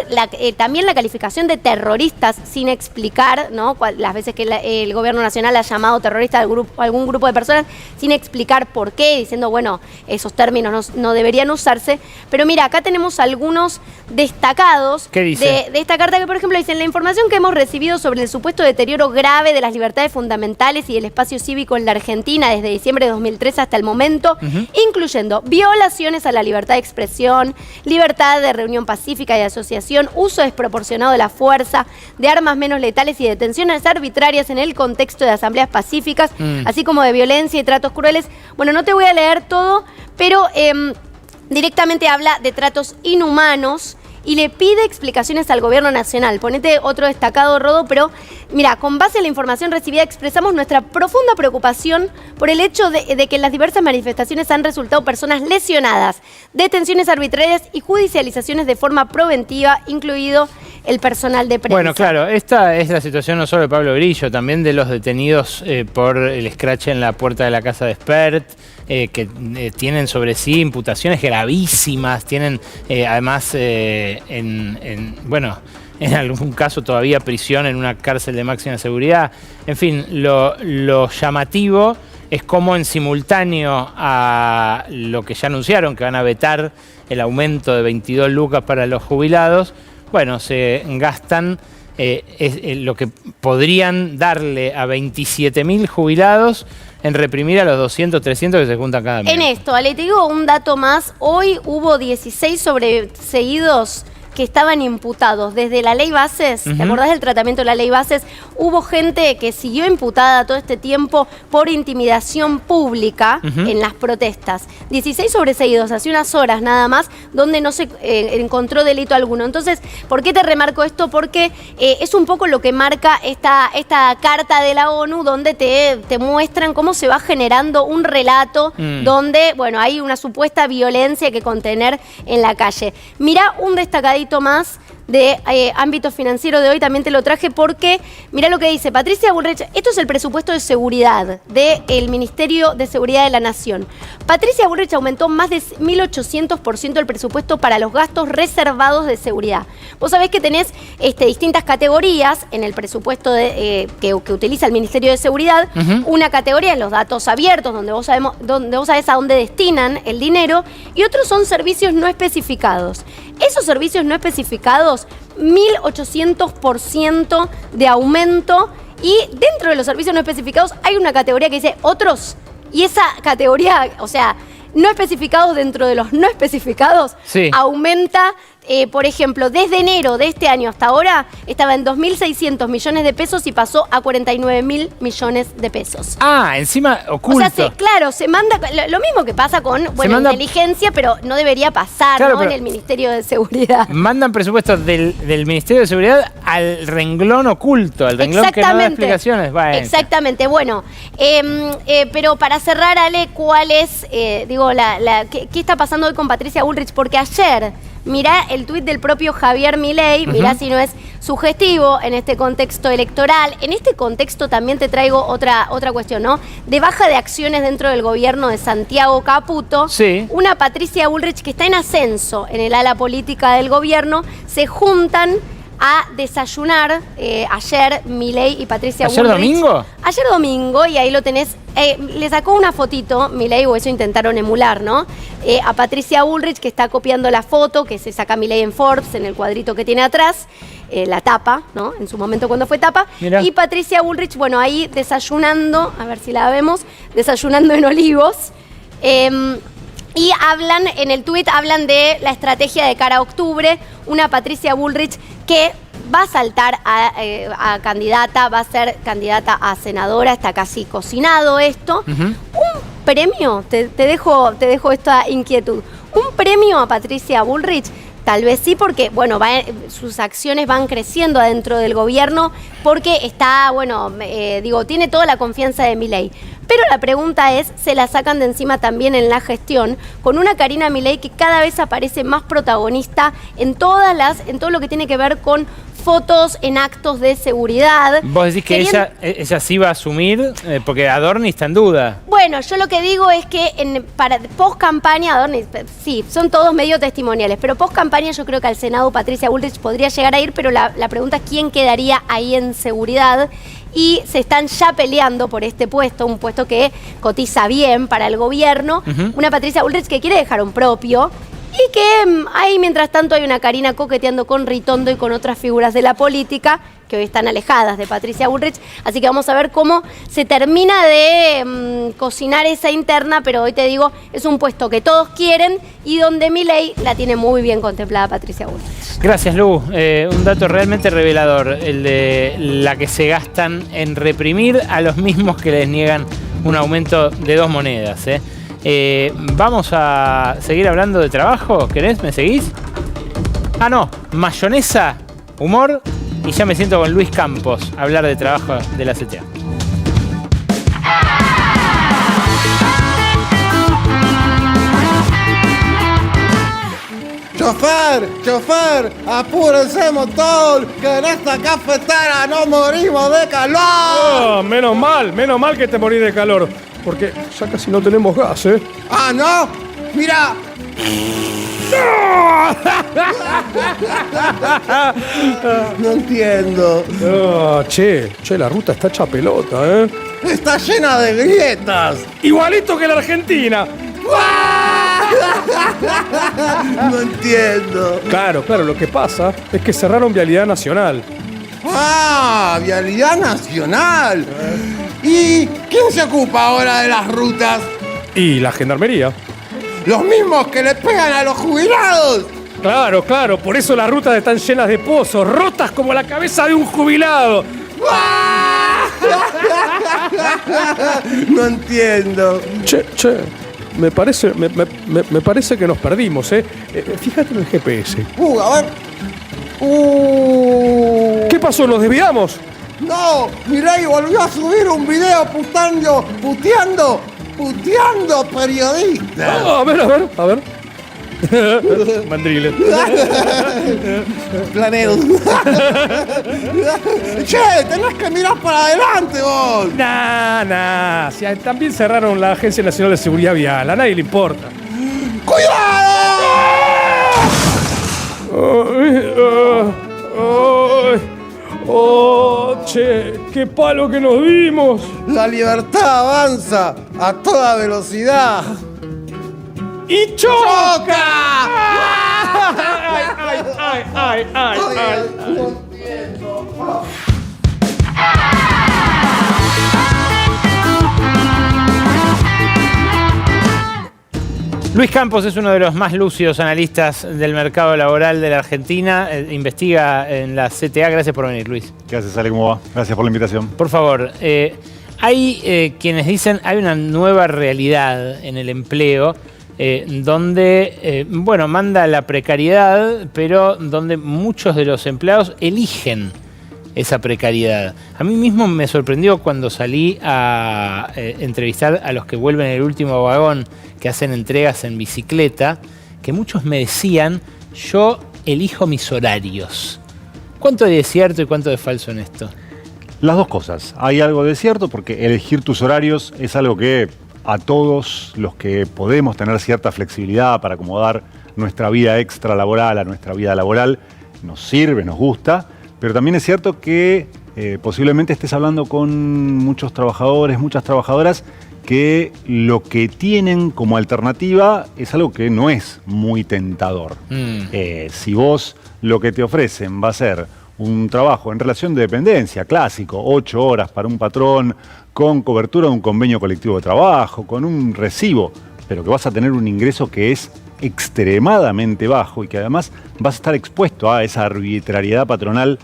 también la calificación de terroristas sin explicar, ¿no? Las veces que el gobierno nacional ha llamado terrorista a algún grupo de personas sin explicar por qué, diciendo, bueno, esos términos no deberían usarse. Pero mira, acá tenemos algunos destacados de esta carta que, por ejemplo, dicen: la información que hemos recibido sobre el supuesto deterioro grave de las libertades fundamentales y del espacio cívico en la Argentina desde diciembre de 2013 hasta el momento, incluyendo violaciones a la libertad de expresión, libertad de reunión pacífica y de asociación, uso desproporcionado de la fuerza, de armas menos letales y detenciones arbitrarias en el contexto de asambleas pacíficas, así como de violencia y tratos crueles. Bueno, no te voy a leer todo, pero directamente habla de tratos inhumanos y le pide explicaciones al gobierno nacional. Ponete otro destacado, Rodo, pero mira, con base en la información recibida expresamos nuestra profunda preocupación por el hecho de que en las diversas manifestaciones han resultado personas lesionadas, detenciones arbitrarias y judicializaciones de forma preventiva, incluido el personal de prensa. Bueno, claro, esta es la situación no solo de Pablo Grillo, también de los detenidos por el escrache en la puerta de la casa de Spert, que tienen sobre sí imputaciones gravísimas, tienen además en algún caso todavía prisión en una cárcel de máxima seguridad. En fin, lo llamativo es cómo en simultáneo a lo que ya anunciaron, que van a vetar el aumento de 22 lucas para los jubilados, bueno, se gastan lo que podrían darle a 27.000 jubilados en reprimir a los 200, 300 que se juntan cada mes. En esto, Ale, te digo un dato más. Hoy hubo 16 sobreseídos que estaban imputados desde la ley Bases. ¿Te acordás del tratamiento de la ley Bases? Hubo gente que siguió imputada todo este tiempo por intimidación pública en las protestas. 16 sobreseídos hace unas horas nada más, donde no se encontró delito alguno. Entonces, ¿por qué te remarco esto? Porque es un poco lo que marca esta carta de la ONU, donde te muestran cómo se va generando un relato donde, bueno, hay una supuesta violencia que contener en la calle. Mirá un destacadito más de ámbito financiero de hoy, también te lo traje porque mirá lo que dice Patricia Bullrich. Esto es el presupuesto de seguridad del Ministerio de Seguridad de la Nación. Patricia Bullrich aumentó más de 1.800% el presupuesto para los gastos reservados de seguridad. Vos sabés que tenés distintas categorías en el presupuesto que utiliza el Ministerio de Seguridad. Una categoría es los datos abiertos, donde vos sabés a dónde destinan el dinero, y otros son servicios no especificados. Esos servicios no especificados, 1.800% de aumento, y dentro de los servicios no especificados hay una categoría que dice otros, y esa categoría, o sea, no especificados dentro de los no especificados, aumenta, por ejemplo, desde enero de este año hasta ahora estaba en 2.600 millones de pesos y pasó a 49.000 millones de pesos. Ah, encima oculto. O sea, claro, se manda lo mismo que pasa con inteligencia, pero no debería pasar, claro, ¿no? En el Ministerio de Seguridad. Mandan presupuestos del Ministerio de Seguridad al renglón oculto, al renglón que no da explicaciones. Exactamente, bueno, pero para cerrar, Ale, ¿cuál es, qué está pasando hoy con Patricia Bullrich? Porque ayer, mirá el tuit del propio Javier Milei, mirá si no es sugestivo en este contexto electoral. En este contexto también te traigo otra cuestión, ¿no? De baja de acciones dentro del gobierno de Santiago Caputo. Una Patricia Bullrich que está en ascenso en el ala política del gobierno. Se juntan a desayunar ayer Milei y Patricia ¿Ayer Bullrich. domingo? Ayer domingo, y ahí lo tenés. Le sacó una fotito, Milei, o eso intentaron emular, ¿no? A Patricia Bullrich, que está copiando la foto que se saca Milei en Forbes, en el cuadrito que tiene atrás, la tapa, ¿no? En su momento cuando fue tapa. Mirá. Y Patricia Bullrich, bueno, ahí desayunando, a ver si la vemos, desayunando en Olivos. Y hablan, en el tuit hablan de la estrategia de cara a octubre, una Patricia Bullrich que va a saltar a candidata, va a ser candidata a senadora, está casi cocinado esto. Un premio, te dejo esta inquietud, un premio a Patricia Bullrich. Tal vez sí, porque bueno, sus acciones van creciendo adentro del gobierno, porque está, bueno, tiene toda la confianza de Milei. Pero la pregunta es, ¿se la sacan de encima también en la gestión? Con una Karina Milei que cada vez aparece más protagonista en todo lo que tiene que ver con fotos en actos de seguridad. Vos decís que ella sí va a asumir, porque Adorni está en duda. Bueno, yo lo que digo es que para post-campaña, Adorni, sí, son todos medio testimoniales, pero post-campaña yo creo que al Senado Patricia Bullrich podría llegar a ir, pero la pregunta es quién quedaría ahí en seguridad. Y se están ya peleando por este puesto, un puesto que cotiza bien para el gobierno. Una Patricia Bullrich que quiere dejar un propio y que ahí mientras tanto hay una Karina coqueteando con Ritondo y con otras figuras de la política que hoy están alejadas de Patricia Bullrich. Así que vamos a ver cómo se termina de cocinar esa interna, pero hoy te digo, es un puesto que todos quieren y donde Milei la tiene muy bien contemplada Patricia Bullrich. Gracias, Lu. Un dato realmente revelador, el de la que se gastan en reprimir a los mismos que les niegan un aumento de 2 monedas. Vamos a seguir hablando de trabajo. ¿Querés? ¿Me seguís? Ah, no. Mayonesa, humor, y ya me siento con Luis Campos a hablar de trabajo de la CTA. Chofer, apúrense motor, que en esta cafetera no morimos de calor. Oh, menos mal que te morís de calor, porque ya casi no tenemos gas, ¿eh? Ah, ¿no? Mira. No entiendo. Oh, che, la ruta está hecha pelota, ¿eh? Está llena de grietas. Igualito que la Argentina. No entiendo. Claro, lo que pasa es que cerraron Vialidad Nacional. Ah, Vialidad Nacional. ¿Y quién se ocupa ahora de las rutas? Y la Gendarmería. Los mismos que le pegan a los jubilados. Claro, por eso las rutas están llenas de pozos, rotas como la cabeza de un jubilado. No entiendo. Che, me parece que nos perdimos, ¿eh? Fíjate en el GPS. A ver. ¿Qué pasó? ¿Nos desviamos? No, Milei volvió a subir un video puteando periodistas. A ver. Mandriles. Planeros. Che, tenés que mirar para adelante vos. Nah. Si también cerraron la Agencia Nacional de Seguridad Vial. A nadie le importa. ¡Cuidado! Che, qué palo que nos dimos. La libertad avanza a toda velocidad. ¡Y choca! ¡Ay! No entiendo. Luis Campos es uno de los más lúcidos analistas del mercado laboral de la Argentina. Investiga en la CTA. Gracias por venir, Luis. ¿Qué haces, Ale? ¿Cómo va? Gracias por la invitación. Por favor, hay quienes dicen hay una nueva realidad en el empleo donde, manda la precariedad, pero donde muchos de los empleados eligen esa precariedad. A mí mismo me sorprendió cuando salí a entrevistar a los que vuelven en el último vagón, que hacen entregas en bicicleta, que muchos me decían, yo elijo mis horarios. ¿Cuánto hay de cierto y cuánto de falso en esto? Las dos cosas. Hay algo de cierto porque elegir tus horarios es algo que a todos los que podemos tener cierta flexibilidad para acomodar nuestra vida extra laboral a nuestra vida laboral, nos sirve, nos gusta, pero también es cierto que posiblemente estés hablando con muchos trabajadores, muchas trabajadoras, que lo que tienen como alternativa es algo que no es muy tentador. Si vos lo que te ofrecen va a ser un trabajo en relación de dependencia, clásico, 8 horas para un patrón, con cobertura de un convenio colectivo de trabajo, con un recibo, pero que vas a tener un ingreso que es extremadamente bajo y que además vas a estar expuesto a esa arbitrariedad patronal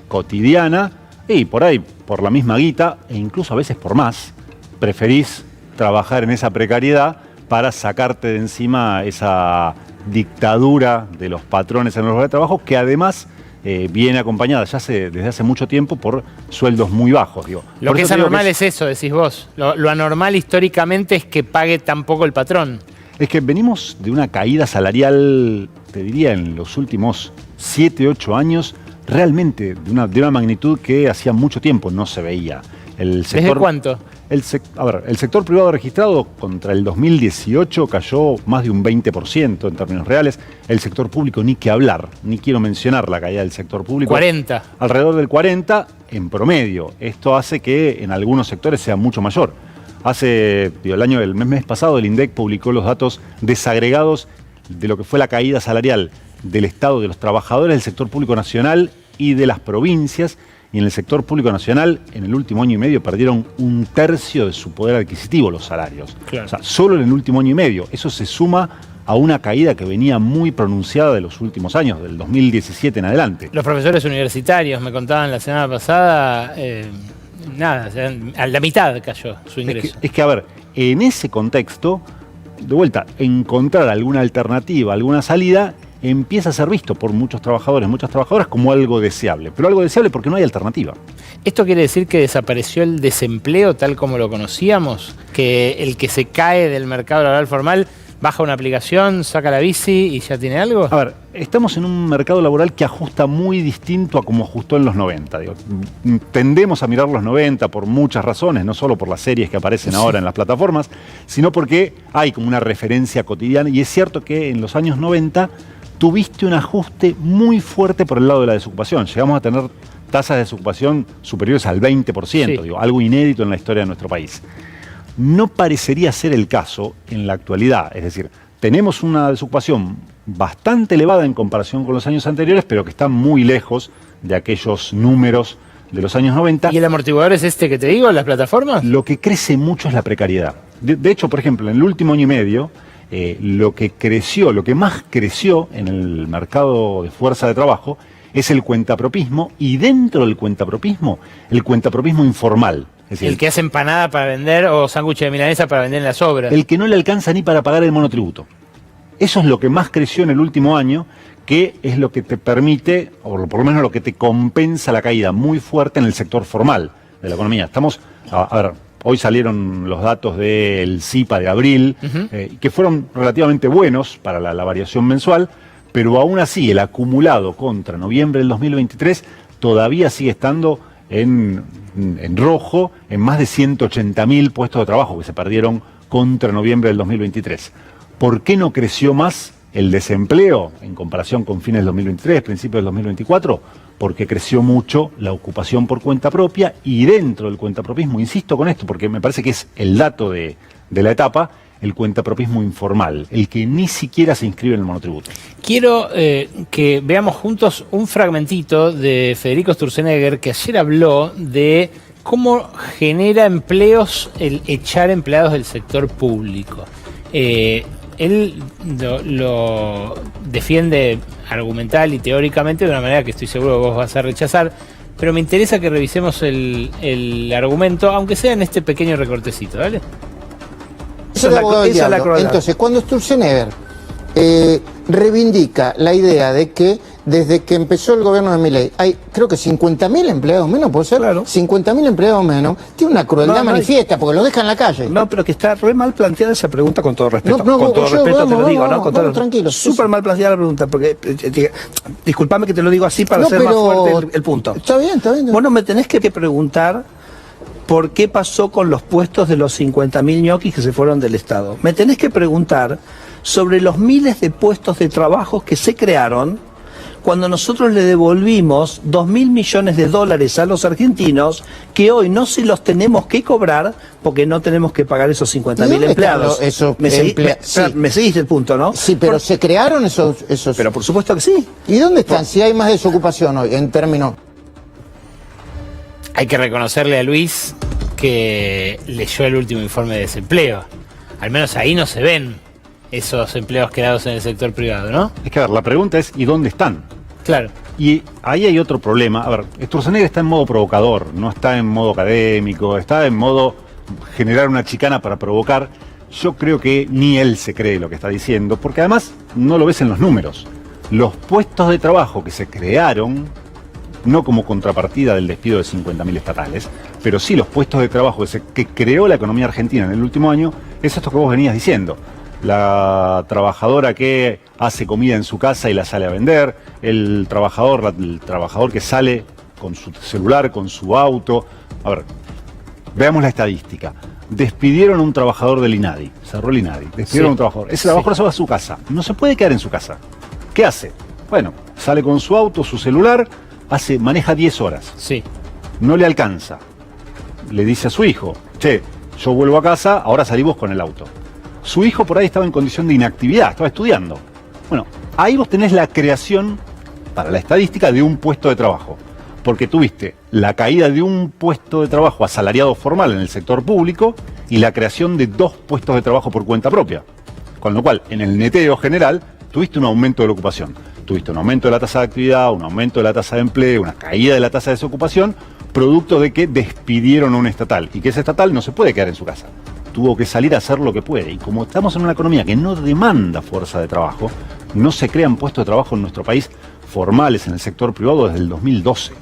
cotidiana, y por ahí, por la misma guita, e incluso a veces por más, preferís trabajar en esa precariedad para sacarte de encima esa dictadura de los patrones en los lugares de trabajo, que además viene acompañada desde hace mucho tiempo por sueldos muy bajos. Digo. Lo Por que eso es te digo anormal es eso, decís vos. Lo anormal históricamente es que pague tan poco el patrón. Es que venimos de una caída salarial, te diría, en los últimos 7, 8 años, realmente de una magnitud que hacía mucho tiempo no se veía. ¿Desde cuánto? El sector privado registrado contra el 2018 cayó más de un 20% en términos reales. El sector público, ni que hablar, ni quiero mencionar la caída del sector público. 40. Alrededor del 40 en promedio. Esto hace que en algunos sectores sea mucho mayor. El mes pasado, el INDEC publicó los datos desagregados de lo que fue la caída salarial del Estado, de los trabajadores del sector público nacional y de las provincias. Y en el sector público nacional, en el último año y medio, perdieron 1/3 de su poder adquisitivo los salarios. Claro. O sea, solo en el último año y medio. Eso se suma a una caída que venía muy pronunciada de los últimos años, del 2017 en adelante. Los profesores universitarios me contaban la semana pasada, a la mitad cayó su ingreso. Es que, a ver, en ese contexto, de vuelta, encontrar alguna alternativa, alguna salida, empieza a ser visto por muchos trabajadores, muchas trabajadoras como algo deseable. Pero algo deseable porque no hay alternativa. ¿Esto quiere decir que desapareció el desempleo tal como lo conocíamos? ¿Que el que se cae del mercado laboral formal baja una aplicación, saca la bici y ya tiene algo? A ver, estamos en un mercado laboral que ajusta muy distinto a como ajustó en los 90. Tendemos a mirar los 90 por muchas razones, no solo por las series que aparecen ahora en las plataformas, sino porque hay como una referencia cotidiana. Y es cierto que en los años 90 tuviste un ajuste muy fuerte por el lado de la desocupación. Llegamos a tener tasas de desocupación superiores al 20%, sí. Algo inédito en la historia de nuestro país. No parecería ser el caso en la actualidad, es decir, tenemos una desocupación bastante elevada en comparación con los años anteriores, pero que está muy lejos de aquellos números de los años 90. ¿Y el amortiguador es este que te digo, las plataformas? Lo que crece mucho es la precariedad. De hecho, por ejemplo, en el último año y medio, lo que más creció en el mercado de fuerza de trabajo es el cuentapropismo, y dentro del cuentapropismo, el cuentapropismo informal. Es decir, el que hace empanada para vender o sándwich de milanesa para vender en las obras. El que no le alcanza ni para pagar el monotributo. Eso es lo que más creció en el último año, que es lo que te permite, o por lo menos lo que te compensa la caída muy fuerte en el sector formal de la economía. Hoy salieron los datos del CIPA de abril, que fueron relativamente buenos para la variación mensual, pero aún así el acumulado contra noviembre del 2023 todavía sigue estando en rojo, en más de 180.000 puestos de trabajo que se perdieron contra noviembre del 2023. ¿Por qué no creció más el desempleo en comparación con fines del 2023, principios del 2024? Porque creció mucho la ocupación por cuenta propia, y dentro del cuentapropismo, insisto con esto porque me parece que es el dato de la etapa, el cuentapropismo informal, el que ni siquiera se inscribe en el monotributo. Quiero que veamos juntos un fragmentito de Federico Sturzenegger, que ayer habló de cómo genera empleos el echar empleados del sector público. Él lo defiende argumental y teóricamente de una manera que estoy seguro que vos vas a rechazar, pero me interesa que revisemos el argumento, aunque sea en este pequeño recortecito, ¿vale? Entonces, cuando Sturzenegger reivindica la idea de que desde que empezó el gobierno de Milei hay, creo que 50.000 empleados menos, ¿puede ser? Claro. 50.000 empleados menos, tiene una crueldad manifiesta, porque lo dejan en la calle. No, pero que está re mal planteada esa pregunta, con todo respeto. Con todo respeto te lo digo, ¿no? Tranquilo. Súper mal planteada la pregunta, porque, disculpame que te lo digo así para hacer más fuerte el punto. Está bien. Bueno, me tenés que preguntar por qué pasó con los puestos de los 50.000 ñoquis que se fueron del Estado. Me tenés que preguntar sobre los miles de puestos de trabajo que se crearon cuando nosotros le devolvimos 2.000 millones de dólares a los argentinos que hoy no se los tenemos que cobrar porque no tenemos que pagar esos 50.000 empleados. Me seguiste el punto, ¿no? Sí, pero ¿se crearon esos...? Pero por supuesto que sí. ¿Y dónde están? Si hay más desocupación hoy, en términos... Hay que reconocerle a Luis que leyó el último informe de desempleo. Al menos ahí no se ven esos empleos creados en el sector privado, ¿no? Es que, a ver, la pregunta es, ¿y dónde están? Claro. Y ahí hay otro problema. A ver, Sturzenegger está en modo provocador, no está en modo académico, está en modo generar una chicana para provocar. Yo creo que ni él se cree lo que está diciendo, porque además no lo ves en los números. Los puestos de trabajo que se crearon, no como contrapartida del despido de 50.000 estatales, pero sí los puestos de trabajo que creó la economía argentina en el último año, es esto que vos venías diciendo. La trabajadora que hace comida en su casa y la sale a vender, el trabajador que sale con su celular, con su auto. A ver, veamos la estadística. Despidieron a un trabajador del INADI, cerró el INADI, despidieron a un trabajador. Ese trabajador se va a su casa, no se puede quedar en su casa. ¿Qué hace? Bueno, sale con su auto, su celular, maneja 10 horas. Sí. No le alcanza. Le dice a su hijo, che, yo vuelvo a casa, ahora salimos con el auto. Su hijo por ahí estaba en condición de inactividad, estaba estudiando. Bueno, ahí vos tenés la creación, para la estadística, de un puesto de trabajo. Porque tuviste la caída de un puesto de trabajo asalariado formal en el sector público y la creación de 2 puestos de trabajo por cuenta propia. Con lo cual, en el neteo general, tuviste un aumento de la ocupación. Tuviste un aumento de la tasa de actividad, un aumento de la tasa de empleo, una caída de la tasa de desocupación, producto de que despidieron a un estatal. Y que ese estatal no se puede quedar en su casa. Tuvo que salir a hacer lo que puede. Y como estamos en una economía que no demanda fuerza de trabajo, no se crean puestos de trabajo en nuestro país formales en el sector privado desde el 2012.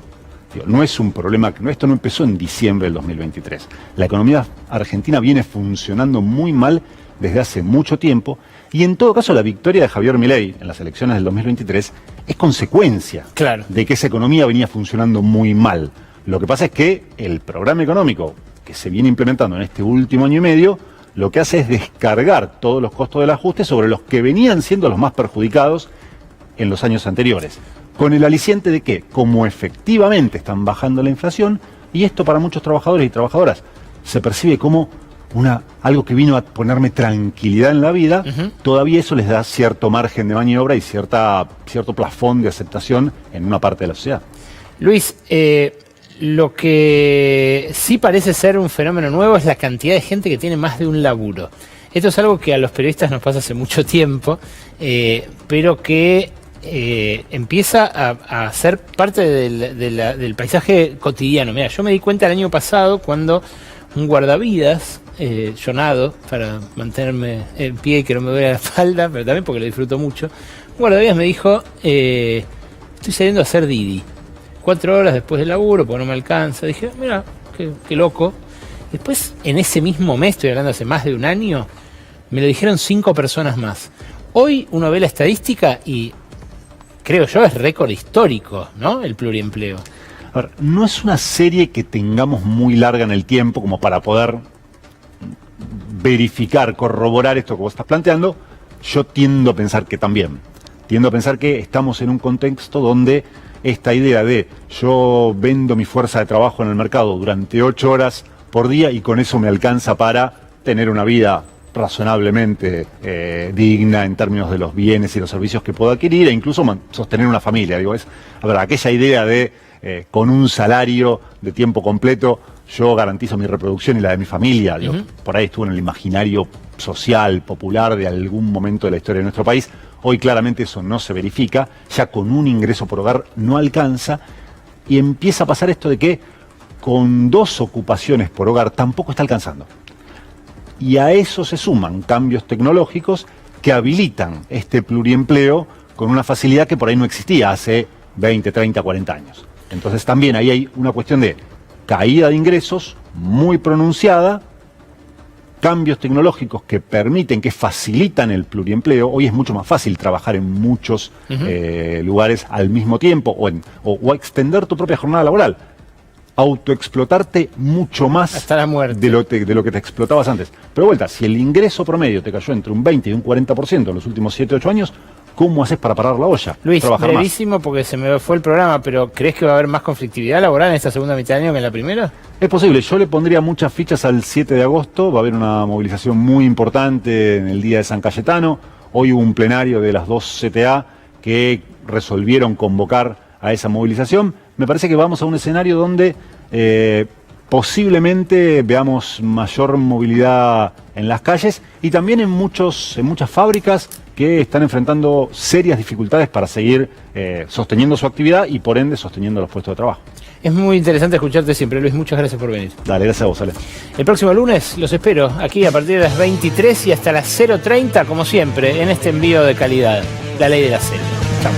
No es un problema, esto no empezó en diciembre del 2023. La economía argentina viene funcionando muy mal desde hace mucho tiempo y en todo caso la victoria de Javier Milei en las elecciones del 2023 es consecuencia de que esa economía venía funcionando muy mal. Lo que pasa es que el programa económico que se viene implementando en este último año y medio, lo que hace es descargar todos los costos del ajuste sobre los que venían siendo los más perjudicados en los años anteriores, con el aliciente de que, como efectivamente están bajando la inflación, y esto para muchos trabajadores y trabajadoras se percibe como algo que vino a ponerme tranquilidad en la vida, todavía eso les da cierto margen de maniobra y cierto plafón de aceptación en una parte de la sociedad. Luis, lo que sí parece ser un fenómeno nuevo es la cantidad de gente que tiene más de un laburo. Esto es algo que a los periodistas nos pasa hace mucho tiempo, pero que empieza a ser parte del paisaje cotidiano. Mira, yo me di cuenta el año pasado cuando un guardavidas, yo nado para mantenerme en pie y que no me duele la espalda, pero también porque lo disfruto mucho, un guardavidas me dijo, estoy saliendo a hacer Didi. 4 horas después del laburo, porque no me alcanza. Dije, mira, qué loco. Después, en ese mismo mes, estoy hablando hace más de un año, me lo dijeron 5 personas más. Hoy uno ve la estadística y, creo yo, es récord histórico, ¿no? El pluriempleo. A ver, no es una serie que tengamos muy larga en el tiempo como para poder verificar, corroborar esto que vos estás planteando. Yo tiendo a pensar que también. Tiendo a pensar que estamos en un contexto donde esta idea de yo vendo mi fuerza de trabajo en el mercado durante 8 horas por día y con eso me alcanza para tener una vida razonablemente digna en términos de los bienes y los servicios que puedo adquirir e incluso sostener una familia. Digo, aquella idea de con un salario de tiempo completo yo garantizo mi reproducción y la de mi familia. Digo, por ahí estuvo en el imaginario social, popular de algún momento de la historia de nuestro país. Hoy claramente eso no se verifica, ya con un ingreso por hogar no alcanza y empieza a pasar esto de que con 2 ocupaciones por hogar tampoco está alcanzando. Y a eso se suman cambios tecnológicos que habilitan este pluriempleo con una facilidad que por ahí no existía hace 20, 30, 40 años. Entonces también ahí hay una cuestión de caída de ingresos muy pronunciada, cambios tecnológicos que permiten, que facilitan el pluriempleo. Hoy es mucho más fácil trabajar en muchos lugares al mismo tiempo o extender tu propia jornada laboral. Autoexplotarte mucho más hasta la muerte de lo que te explotabas antes. Pero vuelta, si el ingreso promedio te cayó entre un 20 y un 40% en los últimos 7, 8 años, ¿cómo haces para parar la olla? Luis, Trabajar brevísimo porque se me fue el programa, pero ¿crees que va a haber más conflictividad laboral en esta segunda mitad de año que en la primera? Es posible, yo le pondría muchas fichas al 7 de agosto, va a haber una movilización muy importante en el día de San Cayetano. Hoy hubo un plenario de las dos CTA que resolvieron convocar a esa movilización. Me parece que vamos a un escenario donde posiblemente veamos mayor movilidad en las calles y también en muchas fábricas que están enfrentando serias dificultades para seguir sosteniendo su actividad y por ende sosteniendo los puestos de trabajo. Es muy interesante escucharte siempre, Luis. Muchas gracias por venir. Dale, gracias a vos, Ale. El próximo lunes los espero aquí a partir de las 23 y hasta las 0:30, como siempre, en este envío de calidad, La Ley de la Selva. Chao.